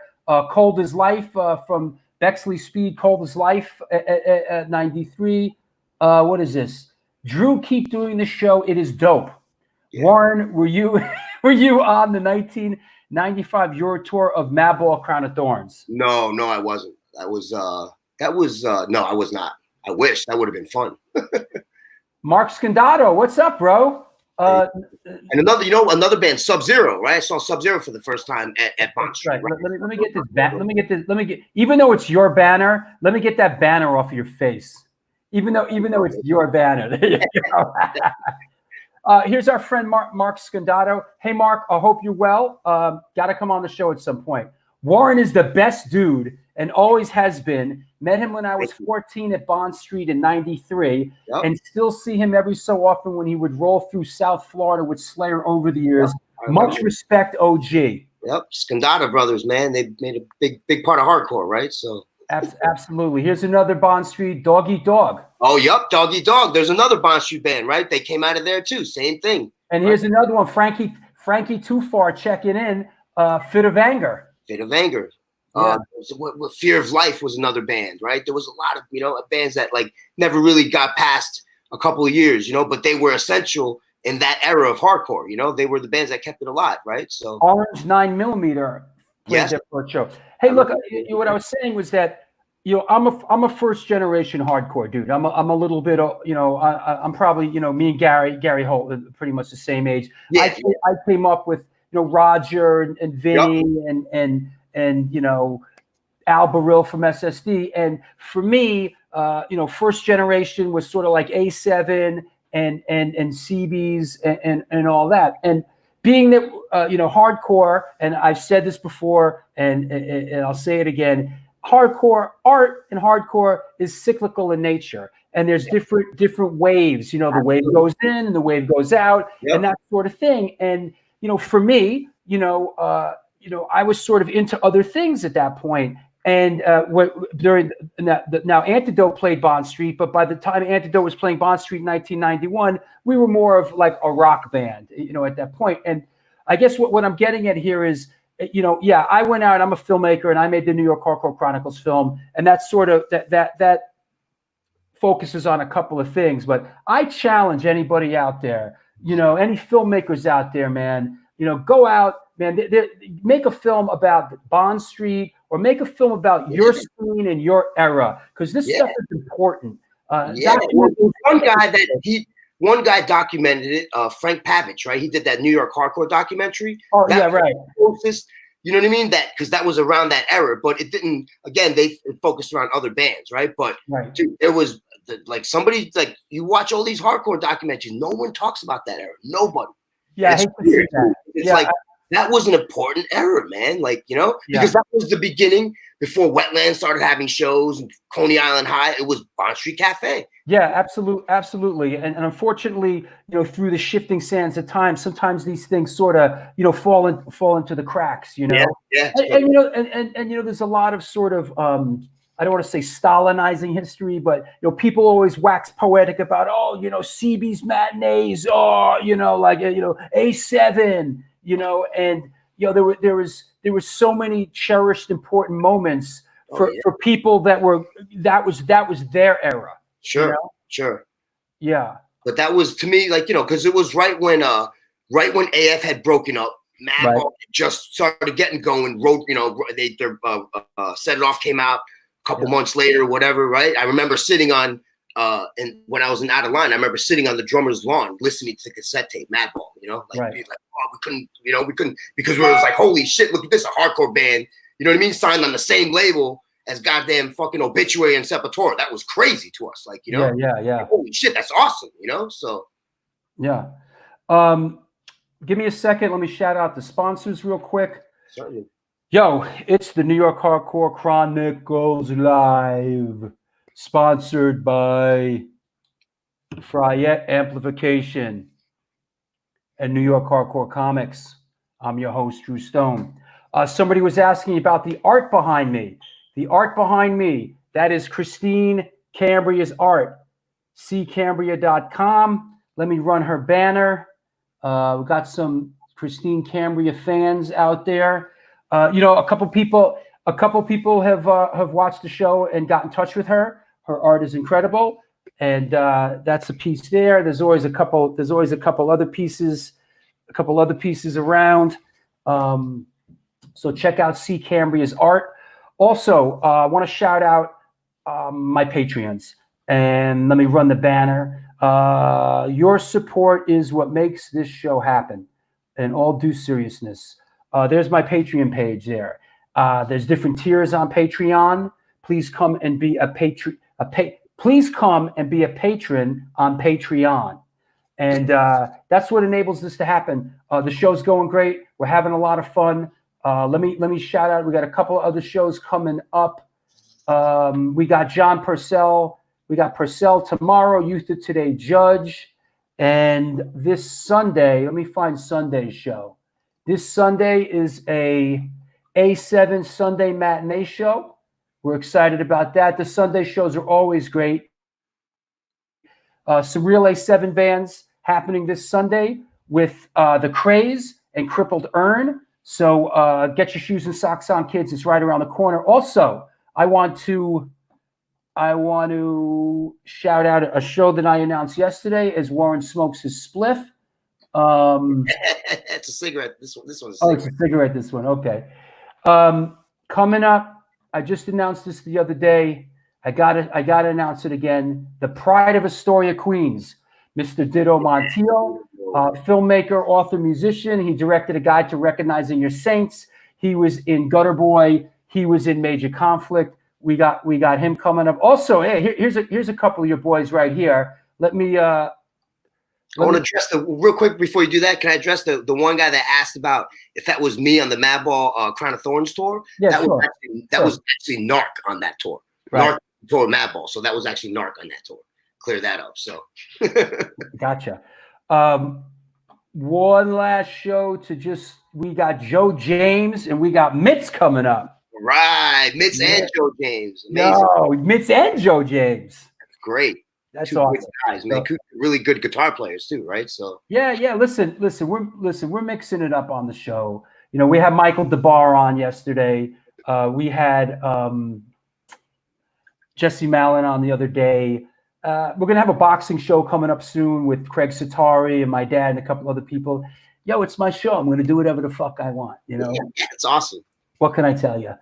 Cold as Life from Bexley Speed. Cold as Life at 93. What is this? Drew, keep doing the show. It is dope. Yeah. Warren, were you on the 1995 Euro tour of Madball Crown of Thorns? No, I wasn't. No, I was not. I wish. That would have been fun. Mark Scandato, what's up, bro? And another band, Sub-Zero, right? I saw Sub-Zero for the first time at Bond Street. Right. Let me get this. Even though it's your banner, let me get that banner off of your face. Even though it's your banner. There you go. Here's our friend Mark Scandato. Hey, Mark, I hope you're well. Got to come on the show at some point. Warren is the best dude and always has been. Met him when I was 14 at Bond Street in 93, and still see him every so often when he would roll through South Florida with Slayer over the years. Much respect, OG. Yep, Scandato brothers, man. They made a big part of hardcore, right? So. Absolutely. Here's another Bond Street, Dog Eat Dog. Oh, yep, Dog Eat Dog. There's another Bond Street band, right? They came out of there too. Same thing. And here's another one, Frankie Too Far checking in. Fit of Anger. Fit of Anger. Yeah. Fear of Life was another band, right? There was a lot of bands that like never really got past a couple of years, but they were essential in that era of hardcore. They were the bands that kept it alive, right? So Orange 9mm. Yes. For a show. Hey, look, what I was saying was that, I'm a first generation hardcore dude. I'm a little bit, I'm probably, me and Gary Holt are pretty much the same age. Yeah. I came up with, Roger and Vinny and Al Baril from SSD. And for me, first generation was sort of like A7 and CBs and all that. And being that, hardcore, and I've said this before, and I'll say it again, hardcore art and hardcore is cyclical in nature. And there's different waves, the wave goes in and the wave goes out and that sort of thing. And, for me, I was sort of into other things at that point. And now Antidote played Bond Street, but by the time Antidote was playing Bond Street in 1991, we were more of like a rock band, at that point. And I guess what I'm getting at here is, I went out, I'm a filmmaker, and I made the New York Hardcore Chronicles film, and that's sort of that focuses on a couple of things. But I challenge anybody out there, any filmmakers out there, man, go out, man, make a film about Bond Street, or make a film about your scene and your era, because this stuff is important. One guy documented it, Frank Pavich, right? He did that New York hardcore documentary. Oh, yeah, right. Closest, you know what I mean? Because that was around that era, but it didn't. Again, they focused around other bands, right? But dude, there was somebody you watch all these hardcore documentaries, no one talks about that era. Nobody. Yeah, I hate to see that. It's that was an important era, man. Because that was the beginning before Wetland started having shows and Coney Island High. It was Bond Street Cafe. Yeah, absolutely. And unfortunately, through the shifting sands of time, sometimes these things sort of, fall into the cracks, Yeah. And there's a lot of sort of, I don't want to say Stalinizing history, but people always wax poetic about, CB's matinees, like A7, and there was so many cherished important moments for people that was their era. Sure, sure. Yeah. But that was, to me, like, because it was right when AF had broken up. Madball just started getting going. Their Set It Off came out a couple months later, whatever, right? I remember sitting on, and when I was in Out of Line, I remember sitting on the drummer's lawn listening to the cassette tape, Madball, being like, oh, we couldn't, because we were like, holy shit, look at this, a hardcore band, you know what I mean? Signed on the same label as goddamn fucking Obituary and Sepultura. That was crazy to us, like, Yeah. like, holy shit, that's awesome, so. Yeah. Give me a second. Let me shout out the sponsors real quick. Certainly. Yo, it's the New York Hardcore Chronicles Live, sponsored by Fryette Amplification and New York Hardcore Comics. I'm your host, Drew Stone. Somebody was asking about the art behind me. The art behind me, that is Christine Cambria's art. ccambria.com. Let me run her banner. We've got some Christine Cambria fans out there. A couple people have watched the show and got in touch with her. Her art is incredible, and that's a piece there. There's always a couple other pieces around. So check out C. Cambria's art. Also, I want to shout out my Patreons, and let me run the banner. Your support is what makes this show happen. In all due seriousness, there's my Patreon page there. There's different tiers on Patreon. Please come and be a patron. Please come and be a patron on Patreon, and that's what enables this to happen. The show's going great. We're having a lot of fun. Let me shout out. We got a couple of other shows coming up. We got John Purcell. We got Purcell tomorrow, Youth of Today Judge. And this Sunday, let me find Sunday's show. This Sunday is a A7 Sunday matinee show. We're excited about that. The Sunday shows are always great. Some real A7 bands happening this Sunday with The Craze and Crippled Urn. So get your shoes and socks on, kids. It's right around the corner. Also, I want to shout out a show that I announced yesterday as Warren smokes his spliff. It's a cigarette. This one's a cigarette. Oh, it's a cigarette, this one. Okay. Coming up, I just announced this the other day. I gotta announce it again. The Pride of Astoria, Queens. Mr. Ditto Montiel, filmmaker, author, musician. He directed A Guide to Recognizing Your Saints. He was in Gutter Boy. He was in Major Conflict. We got him coming up. Also, hey, here's a couple of your boys right here. I want to address real quick before you do that. Can I address the one guy that asked about if that was me on the Madball Crown of Thorns tour? Yeah, that sure. was actually Narc on that tour. Right. Narc toured Madball, so that was actually Narc on that tour. Clear that up. So gotcha. One last show we got Joe James and we got Mitz coming up. Right, Mitz and Joe James. Amazing. No, Mitz and Joe James. That's great. That's two awesome. Good guys, man. Really good guitar players too, right? So yeah. Listen. We're mixing it up on the show. We had Michael DeBar on yesterday. We had Jesse Mallon on the other day. We're gonna have a boxing show coming up soon with Craig Satari and my dad and a couple other people. Yo, it's my show. I'm gonna do whatever the fuck I want. Yeah, it's awesome. What can I tell you?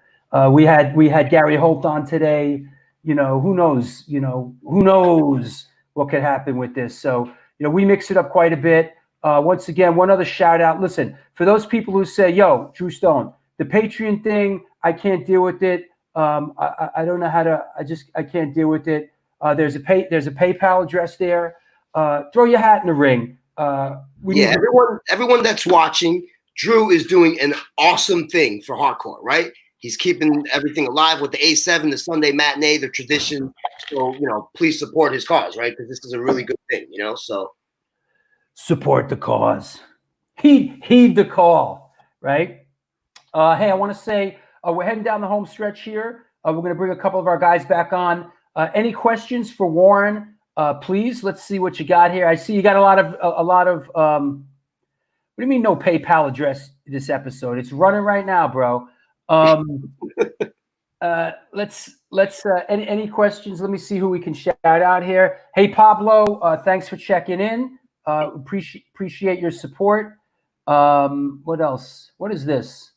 We had Gary Holt on today. Who knows? Who knows what could happen with this? So, we mix it up quite a bit. Once again, one other shout out. Listen, for those people who say, yo, Drew Stone, the Patreon thing, I can't deal with it. I don't know how to, I can't deal with it. There's a PayPal address there. Throw your hat in the ring. Everyone that's watching, Drew is doing an awesome thing for hardcore, right? He's keeping everything alive with the A7, the Sunday matinee, the tradition. So, please support his cause, right? Because this is a really good thing, so. Support the cause. Heed the call, right? Hey, I want to say we're heading down the home stretch here. We're going to bring a couple of our guys back on. Any questions for Warren? Please, let's see what you got here. I see you got a lot of. What do you mean no PayPal address this episode? It's running right now, bro. Any questions? Let me see who we can shout out here. Hey, Pablo, thanks for checking in. Appreciate your support. What else? What is this?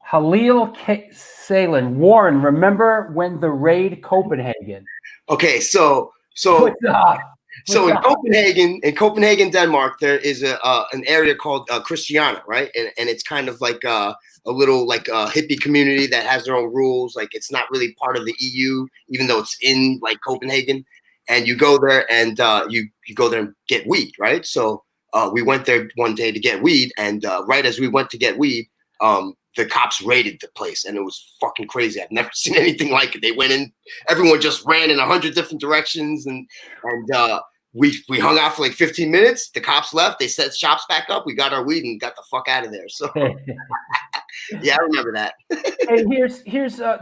Halil Salin. Warren, remember when the raid Copenhagen? Okay, so What's up? in Copenhagen, Denmark, there is an area called Christiania, right? And it's kind of like a little like a hippie community that has their own rules. Like it's not really part of the EU, even though it's in like Copenhagen. And you go there and you go there and get weed, right? So we went there one day to get weed, and right as we went to get weed, the cops raided the place, and it was fucking crazy. I've never seen anything like it. They went in, everyone just ran in 100 different directions, and we hung out for like 15 minutes. The cops left. They set shops back up. We got our weed and got the fuck out of there. So yeah, I remember that. And here's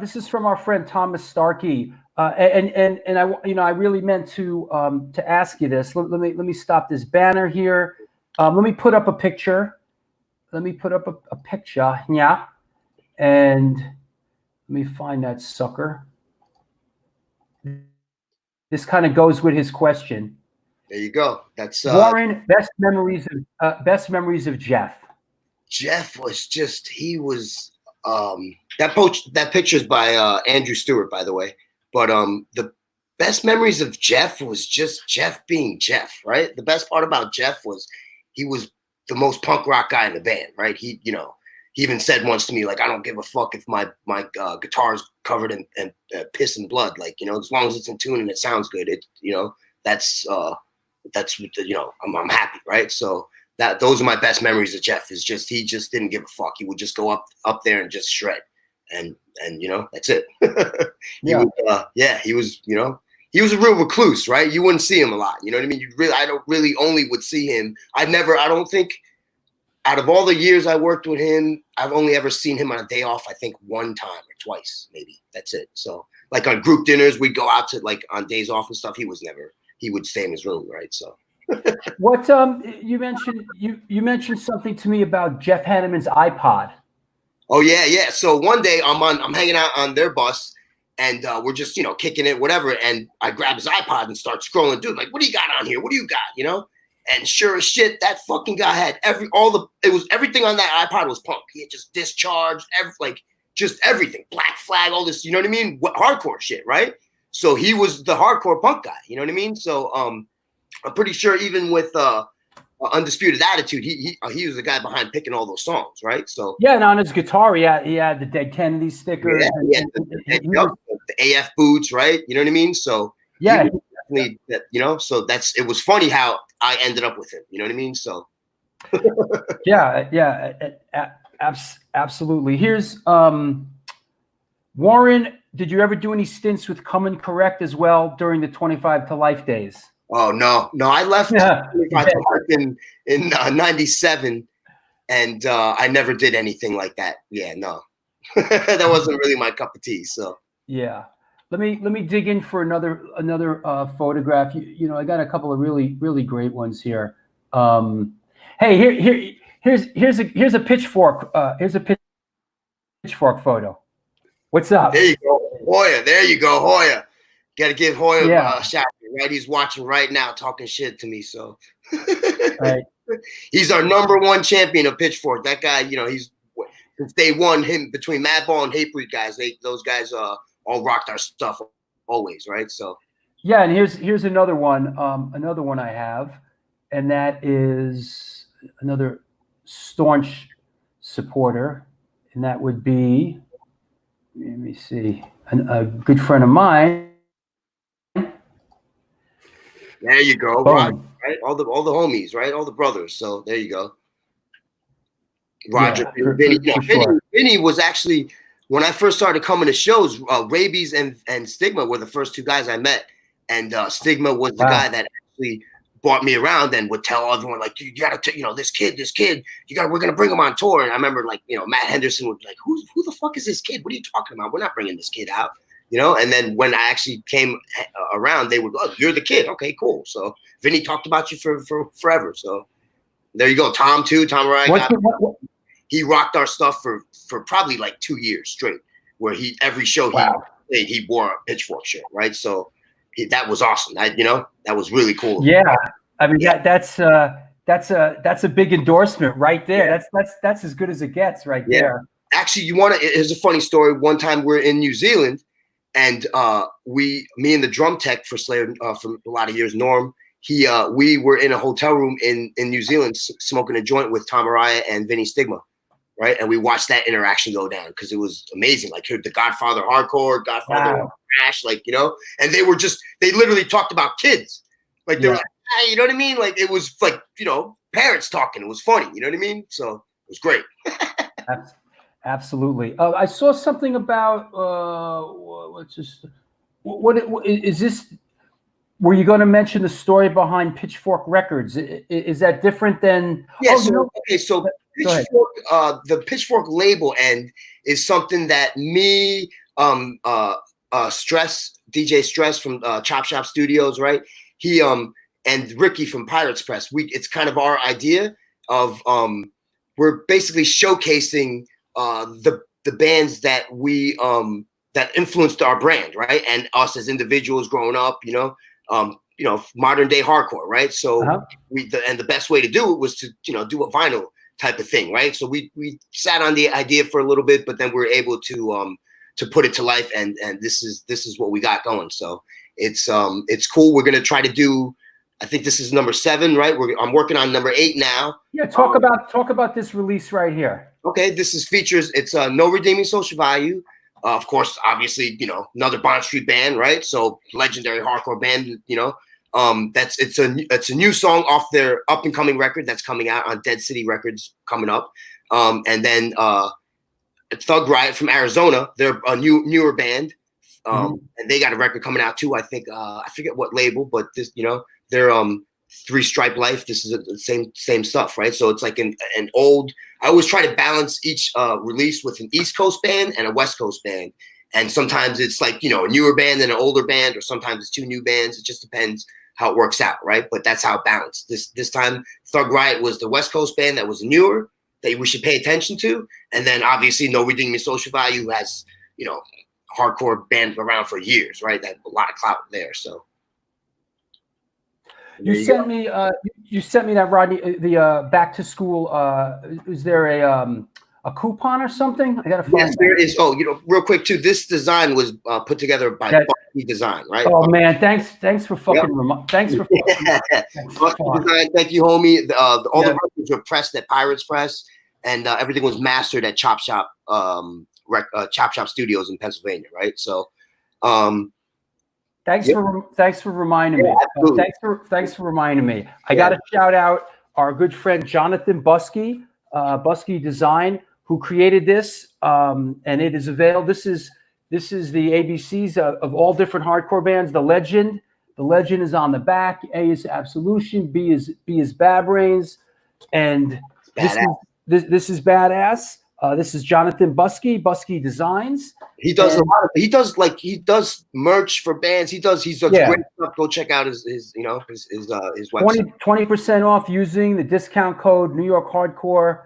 this is from our friend Thomas Starkey, and I really meant to ask you this. Let me stop this banner here. Let me put up a picture. Yeah, and let me find that sucker. This kind of goes with his question. There you go. That's Warren. Best memories of Jeff. Jeff was just, he was that picture's by Andrew Stewart, by the way. But the best memories of Jeff was just Jeff being Jeff, right? The best part about Jeff was he was the most punk rock guy in the band, right? He even said once to me, like, I don't give a fuck if my guitar's covered in piss and blood, like, as long as it's in tune and it sounds good, that's I'm happy, right? So those are my best memories of Jeff. Is just he just didn't give a fuck. He would just go up there and just shred, and that's it. He was a real recluse, right? You wouldn't see him a lot. You know what I mean? I don't really only would see him. I don't think out of all the years I worked with him, I've only ever seen him on a day off, I think one time or twice, maybe. That's it. So like on group dinners, we'd go out to like on days off and stuff. He would stay in his room, right? So what you mentioned something to me about Jeff Hanneman's iPod. Oh yeah. So one day I'm hanging out on their bus, and we're just kicking it, whatever. And I grab his iPod and start scrolling, dude. Like, what do you got on here? What do you got? And sure as shit, that fucking guy had everything on that iPod was punk. He had just Discharged, just everything, Black Flag, all this. You know what I mean? Hardcore shit, right? So he was the hardcore punk guy. You know what I mean? So I'm pretty sure even with Undisputed Attitude, he was the guy behind picking all those songs, right? So yeah, and on his guitar, he had the Dead Kennedy sticker, the AF boots, right? You know what I mean? So yeah, definitely, so it was funny how I ended up with him. You know what I mean? So absolutely. Here's Warren. Did you ever do any stints with Come and Correct as well during the 25 to Life days? Oh no, I left in '97, and I never did anything like that. Yeah, no, that wasn't really my cup of tea. So yeah, let me dig in for another photograph. I got a couple of really great ones here. Hey, here's a Pitchfork Pitchfork photo. What's up? There you go, Hoya. There you go, Hoya. Got to give Hoya a shout out, right? He's watching right now, talking shit to me. So right. He's our #1 champion of Pitchfork. That guy, he's since day one. Him between Madball and Hatebreed guys, those guys all rocked our stuff always, right? So yeah, and here's another one. Another one I have, and that is another staunch supporter, and that would be. Let me see. A good friend of mine. There you go, Roger, right? All the homies, right? All the brothers. So there you go. Roger, Vinny was actually when I first started coming to shows. Rabies and Stigma were the first two guys I met, and Stigma was the guy that actually brought me around and would tell everyone like, you got to, this kid, we're going to bring him on tour. And I remember like, Matt Henderson would be like, who the fuck is this kid? What are you talking about? We're not bringing this kid out, And then when I actually came around, they would, oh, you're the kid. Okay, cool. So Vinny talked about you for forever. So there you go. Tom too. Tom Ryan. He rocked our stuff for probably like 2 years straight, where every show he played, he wore a Pitchfork shirt. Right. So that was awesome. That was really cool. Yeah, I mean that's a big endorsement right there. Yeah. That's as good as it gets right there. Actually, here's a funny story. One time we're in New Zealand, and me and the drum tech for Slayer for a lot of years, Norm. We were in a hotel room in New Zealand smoking a joint with Tom Araya and Vinny Stigma, right? And we watched that interaction go down because it was amazing. Like the Godfather hardcore, Godfather Crash, and they literally talked about kids. Like they were like, hey, you know what I mean? Like it was like, parents talking. It was funny, you know what I mean? So it was great. Absolutely. I saw something about what is this? Were you going to mention the story behind Pitchfork Records? Is that different than? Yeah. So Pitchfork, the Pitchfork label end is something that me, DJ Stress from Chop Shop Studios, right? He and Ricky from Pirates Press. It's kind of our idea of we're basically showcasing the bands that we that influenced our brand, right? And us as individuals growing up, modern day hardcore, right? So the best way to do it was to do a vinyl type of thing, right? So we sat on the idea for a little bit, but then we were able to put it to life, and this is what we got going. So it's cool. We're gonna try to do. I think this is number 7, right? I'm working on number 8 now. Yeah, talk about this release right here. Okay, this is features. It's No Redeeming Social Value. Of course, obviously, another Bond Street band, right? So legendary hardcore band, it's a new song off their up and coming record that's coming out on Dead City Records coming up. And then Thug Riot from Arizona, they're a newer band. And they got a record coming out too. I think I forget what label, but this, they're Three Stripe Life. This is the same stuff, right? So it's like an old. I always try to balance each release with an East Coast band and a West Coast band, and sometimes it's like a newer band and an older band, or sometimes it's 2 new bands. It just depends how it works out, right? But that's how balanced. This time, Thug Riot was the West Coast band that was newer that we should pay attention to, and then obviously No Redeeming Social Value has hardcore band around for years, right? That a lot of clout there, so. You sent me that, Rodney. The back to school. Is there a coupon or something? I gotta find. Yes, there is. Oh, real quick too. This design was put together by Bucky Design, right? Oh man, thanks for fucking. Thanks for. Bucky Design. Thank you, homie. All the records were pressed at Pirates Press, and everything was mastered at Chop Shop Studios in Pennsylvania, right? So. Thanks for reminding me. Thanks for reminding me. I got to shout out our good friend Jonathan Buskey, Buskey Design, who created this, and it is available. This is the ABCs of all different hardcore bands. The Legend is on the back. A is Absolution. B is Bad Brains, and this is Badass. This is Jonathan Buskey Designs. He does a lot of. He does merch for bands. He does great stuff. Go check out his website. 20% off using the discount code New York Hardcore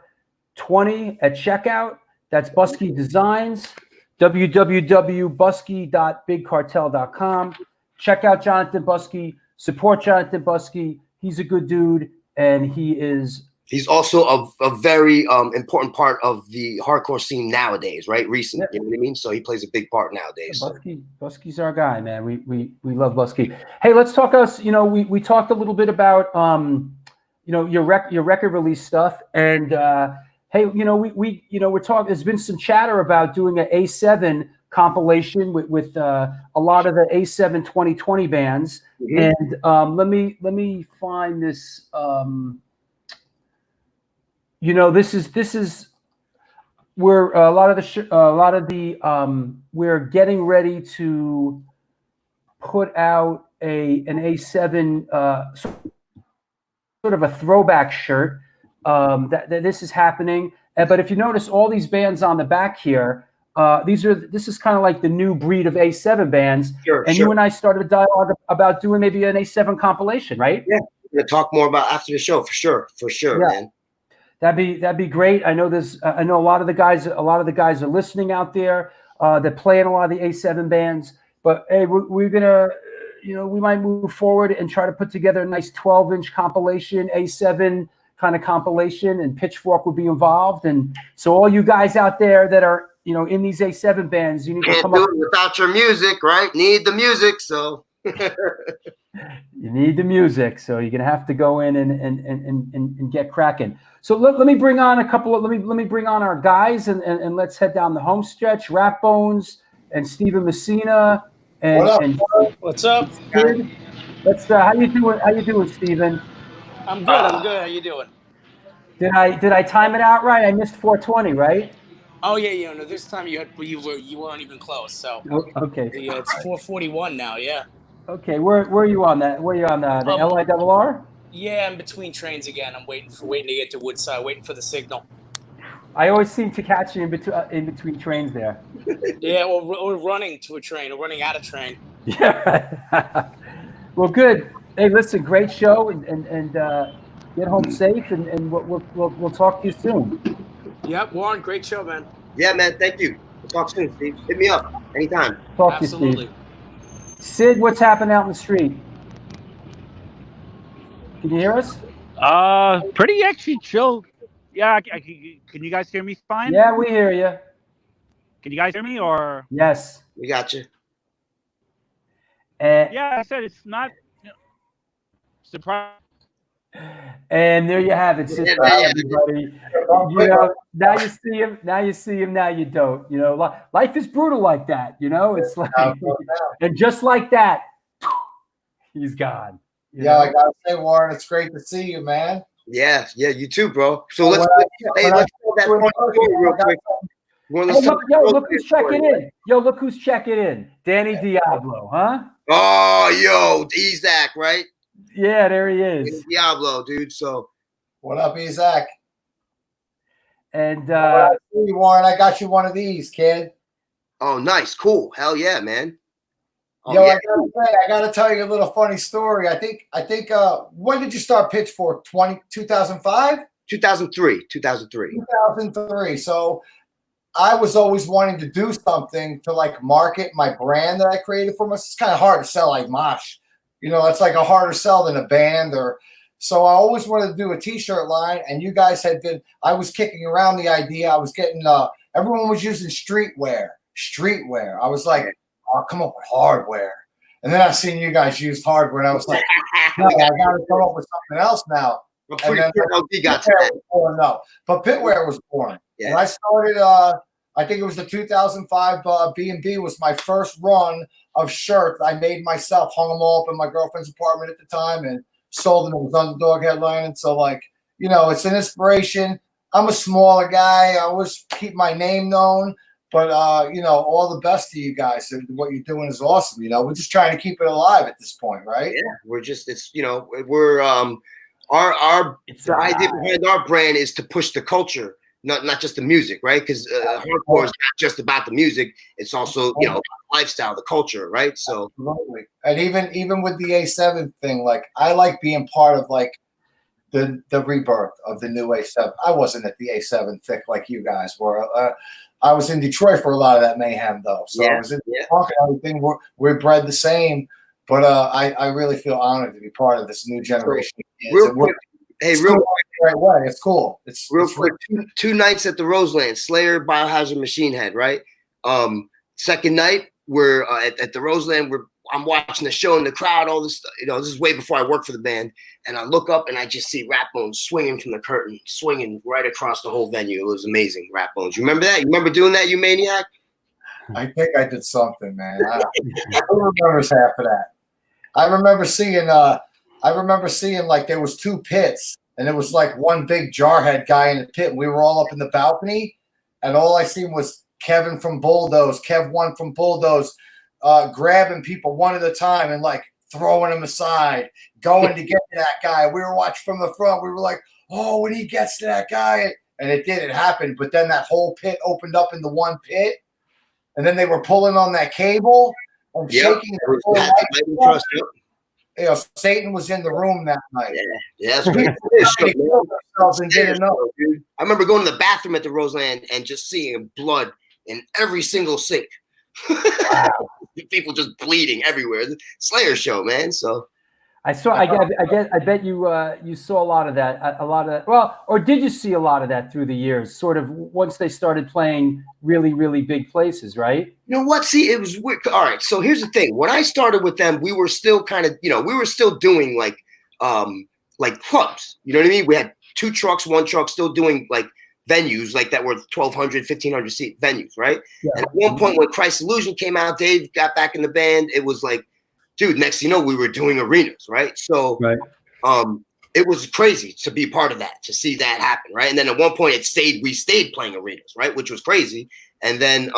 20 at checkout. That's Buskey Designs. www.buskey.bigcartel.com. Check out Jonathan Buskey. Support Jonathan Buskey. He's a good dude, and he's also a very important part of the hardcore scene nowadays, right? Recent, you know what I mean? So he plays a big part nowadays. Buskey's our guy, man. We love Buskey. Hey, let's talk us. We talked a little bit about your record release stuff, and hey, we're talking. There's been some chatter about doing an A7 compilation with a lot of the A7 2020 bands, and let me find this. This is where we're getting ready to put out an A7. of a throwback shirt that this is happening. But if you notice, all these bands on the back here, this is kind of like the new breed of A7 bands. Sure, and sure. you and I started a dialogue about doing maybe an A7 compilation, right? Yeah, we're gonna talk more about after the show for sure, Yeah. man. That'd be great. I know I know a lot of the guys are listening out there. They're playing a lot of the A7 bands. But hey, we're gonna, we might move forward and try to put together a nice 12-inch compilation, A7 kind of compilation, and Pitchfork would be involved. And so all you guys out there that are, in these A7 bands, you need to come do up it without your music, right? Need the music, so you need the music. So you're gonna have to go in and get cracking. So let me bring on a couple of let me bring on our guys and let's head down the home stretch. Rat Bones and Steven Messina and What's up? Sid. Let's how you doing? How you doing, Steven? I'm good. I'm good. How you doing? Did I time it out right? I missed 420, right? Oh yeah. No, this time you weren't even close. So Okay. yeah, it's 4:41 now. Yeah. Okay. Where are you on that? Where are you on the LIRR? Yeah, I'm between trains again. I'm waiting to get to Woodside, waiting for the signal. I always seem to catch you in between trains there. Yeah, we're running to a train. We're running out of train. Yeah. Well, good. Hey, listen, great show, and get home safe, and we'll talk to you soon. Yep, Warren, great show, man. yeah, man. Thank you. We'll talk soon, Steve. Hit me up anytime. Talk Absolutely. to you, Steve. Sid, what's happening out in the street? Can you hear us? Pretty actually chill. Yeah, can you guys hear me fine? Yeah, we hear you. Can you guys hear me or? Yes. We got you. Yeah, I said it's not surprise. And there you have it. Sid, everybody. Now you see him. Now you see him. Now you don't. Life is brutal like that. It's like, and just like that, he's gone. Yeah, I gotta say, Warren, it's great to see you, man. Yeah, you too, bro. So let's tell that funny story real quick. Look who's checking in. Look who's checking in. Danny Diablo, huh? Oh, yo, Isaac, right? Yeah, there he is. Diablo, dude. So, what up, Isaac? And Warren, I got you one of these, kid. Oh, nice, cool, hell yeah, man. Yo, yeah. I gotta tell you a little funny story. I think. When did you start Pitchfork? 2005? 2003. 2003. So, I was always wanting to do something to like market my brand that I created for myself. It's kind of hard to sell like Mosh. It's like a harder sell than a band so I always wanted to do a t-shirt line, and you guys I was kicking around the idea. I was getting, everyone was using streetwear. I was like, oh, come up with hardware. And then I seen you guys use hardware, and I was like, no, I got to come up with something else now. And then but Pitware was born. Yeah. And I started, I think it was the 2005 B&B was my first run of shirts. I made myself, hung them all up in my girlfriend's apartment at the time, and sold them. It was Underdog headline. And so, it's an inspiration. I'm a smaller guy. I always keep my name known. But, all the best to you guys. What you're doing is awesome. We're just trying to keep it alive at this point, right? Yeah, we're just, we're, the idea behind our brand is to push the culture. Not just the music, right? Because hardcore is not just about the music; it's also lifestyle, the culture, right? So, absolutely. And even with the A7 thing, I like being part of the rebirth of the new A7. I wasn't at the A7 thick like you guys were. I was in Detroit for a lot of that mayhem, though. So I was in Detroit and everything. We're bred the same, but I really feel honored to be part of this new generation. Right way. It's cool. It's quick. Two nights at the Roseland, Slayer, Biohazard, Machine Head. Right. Second night, we're at the Roseland. I'm watching the show in the crowd. All this, this is way before I worked for the band. And I look up and I just see Rat Bones swinging from the curtain, swinging right across the whole venue. It was amazing. Rat Bones. You remember that? You remember doing that, you maniac? I think I did something, man. Who remembers half of that? I remember seeing there was two pits. And it was like one big jarhead guy in the pit. And we were all up in the balcony. And all I seen was Kev1 from Bulldoze, grabbing people one at a time and throwing him aside, going to get to that guy. We were watching from the front. We were like, oh, when he gets to that guy. And it did. It happened. But then that whole pit opened up into one pit. And then they were pulling on that cable and shaking the whole light. You know, Satan was in the room that night. Yeah, that's great. I remember going to the bathroom at the Roseland and just seeing blood in every single sink. Wow. People just bleeding everywhere. Slayer show, man. So I bet you saw a lot of that. Well, or did you see a lot of that through the years? Sort of once they started playing really, really big places, right? You know what? See, it was weird. All right. So here's the thing. When I started with them, we were still kind of, we were still doing like clubs. You know what I mean? We had 2 trucks, 1 truck, still doing like venues like that were 1,200, 1,500 seat venues, right? Yeah. And at one point when Christ Illusion came out, Dave got back in the band. It was like, dude, next thing you know, we were doing arenas, right? So it was crazy to be part of that, to see that happen, right? And then at one point we stayed playing arenas, right? Which was crazy. And then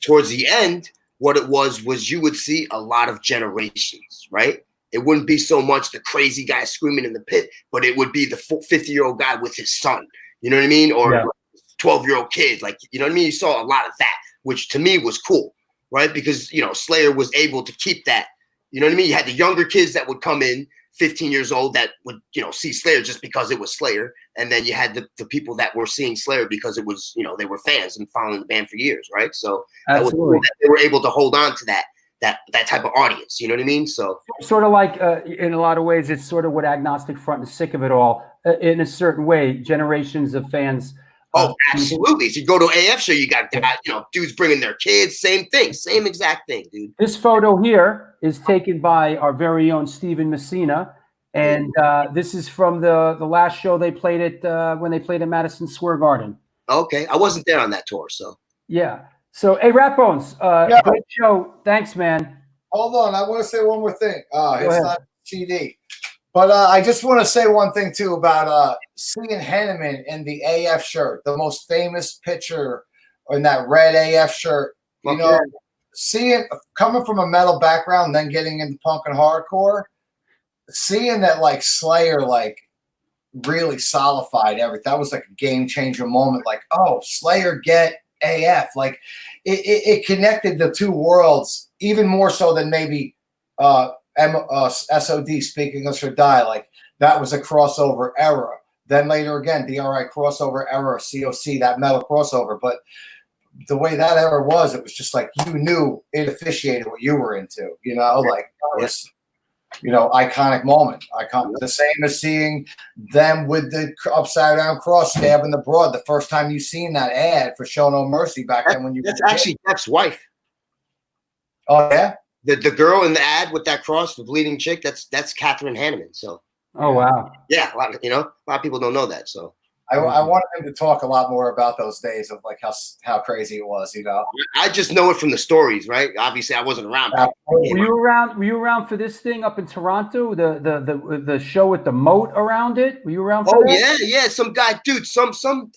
towards the end, what it was you would see a lot of generations, right? It wouldn't be so much the crazy guy screaming in the pit, but it would be the 50-year-old guy with his son, you know what I mean? Or 12-year-old kid, like, you know what I mean? You saw a lot of that, which to me was cool, right? Because, Slayer was able to keep that, you know what I mean? You had the younger kids that would come in, 15 years old, that would, see Slayer just because it was Slayer. And then you had the people that were seeing Slayer because it was, they were fans and following the band for years, right? So that was cool that they were able to hold on to that type of audience, you know what I mean? So sort of like in a lot of ways, it's sort of what Agnostic Front is sick of it all in a certain way. Generations of fans. Oh, absolutely. So you go to AF show, you got dudes bringing their kids, same thing, same exact thing, dude. This photo here is taken by our very own Steven Messina, and this is from the last show they played at when they played at Madison Square Garden. Okay, I wasn't there on that tour, so yeah. So, hey, Rat Bones, great show. Thanks, man. Hold on, I want to say one more thing. It's not CD, but I just want to say one thing too about seeing Henneman in the AF shirt, the most famous picture in that red AF shirt. Seeing coming from a metal background, then getting into punk and hardcore, seeing that like Slayer really solidified everything. That was like a game changer moment. Like, oh, Slayer get AF, like it connected the two worlds even more so than maybe SOD, Speak English or Die. Like that was a crossover era. Then later again, DRI crossover era, COC, that metal crossover. But the way that era was, it was just like you knew it officiated what you were into. Like that was iconic moment. The same as seeing them with the upside down cross stabbing the broad. The first time you seen that ad for Show No Mercy back then when you that's actually Jeff's wife. Oh yeah, the girl in the ad with that cross, the bleeding chick. That's Catherine Hanneman. So oh wow, yeah, a lot of people don't know that. So I wanted him to talk a lot more about those days of like how crazy it was. I just know it from the stories, right? Obviously, I wasn't around. Were you around for this thing up in Toronto? The show with the moat around it. Were you around for that? Yeah. Some guy, dude. Some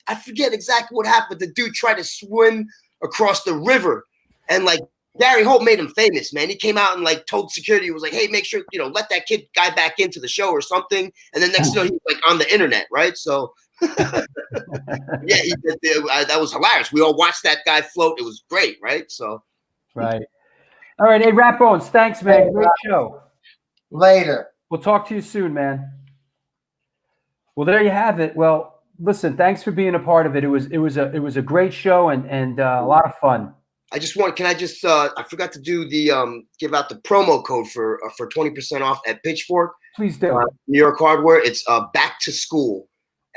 I forget exactly what happened. The dude tried to swim across the river, and like Gary Holt made him famous, man. He came out and like told security, he was like, "Hey, make sure let that guy back into the show or something." And then next he was like on the internet, right? So. Yeah, he did. That was hilarious. We all watched that guy float. It was great, right? So, right. All right, hey, Rat Bones, thanks, man. Great show. Later. We'll talk to you soon, man. Well, there you have it. Well, listen, thanks for being a part of it. It was a great show and a lot of fun. I forgot to do the give out the promo code for 20% off at Pitchfork. Please do. New York Hardware. It's back to school.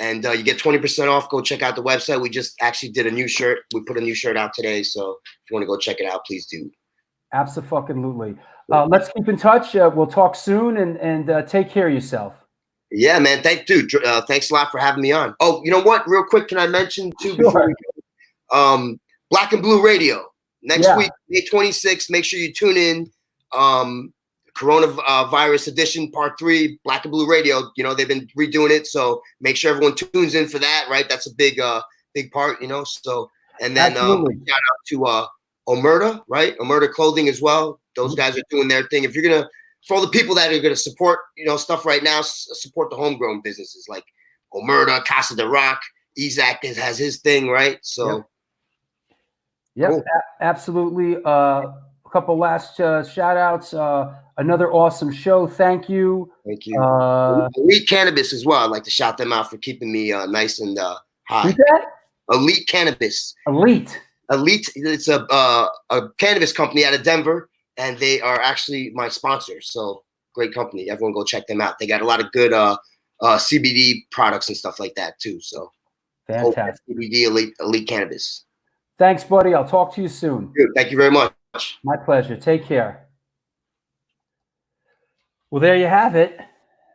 And you get 20% off. Go check out the website. We just actually did a new shirt. We put a new shirt out today. So if you want to go check it out, please do. Absolutely. Let's keep in touch. We'll talk soon and take care of yourself. Yeah, man. Thanks a lot for having me on. Oh, you know what? Real quick, can I mention too before we go? Black and Blue Radio. Next week, May 26th. Make sure you tune in. Coronavirus edition part 3, Black and Blue Radio. They've been redoing it, so make sure everyone tunes in for that, right? That's a big part, so, and then shout out to Omerta, right? Omerta Clothing as well. Those guys are doing their thing. If you're gonna for all the people that are going to support, stuff right now, support the homegrown businesses like Omerta, Casa de Rock, Isaac has his thing, right? So, yep, cool. Absolutely. A couple last shout outs. Another awesome show. Thank you. Thank you. Elite Cannabis as well. I'd like to shout them out for keeping me nice and high. Who's that? Elite Cannabis. Elite. It's a cannabis company out of Denver, and they are actually my sponsor. So great company. Everyone go check them out. They got a lot of good CBD products and stuff like that too. So fantastic. CBD Elite Cannabis. Thanks, buddy. I'll talk to you soon. Dude, thank you very much. My pleasure. Take care. Well, there you have it.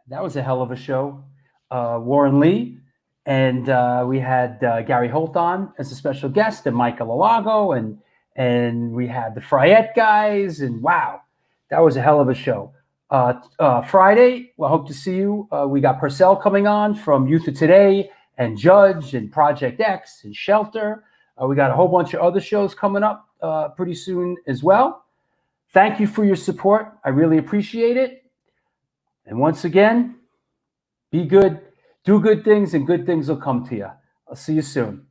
That was a hell of a show. Warren Lee, and we had Gary Holt on as a special guest, and Michael Alago, and we had the Fryette guys, and wow, that was a hell of a show. Friday, well, hope to see you. We got Purcell coming on from Youth of Today, and Judge, and Project X, and Shelter. We got a whole bunch of other shows coming up pretty soon as well. Thank you for your support. I really appreciate it. And once again, be good, do good things, and good things will come to you. I'll see you soon.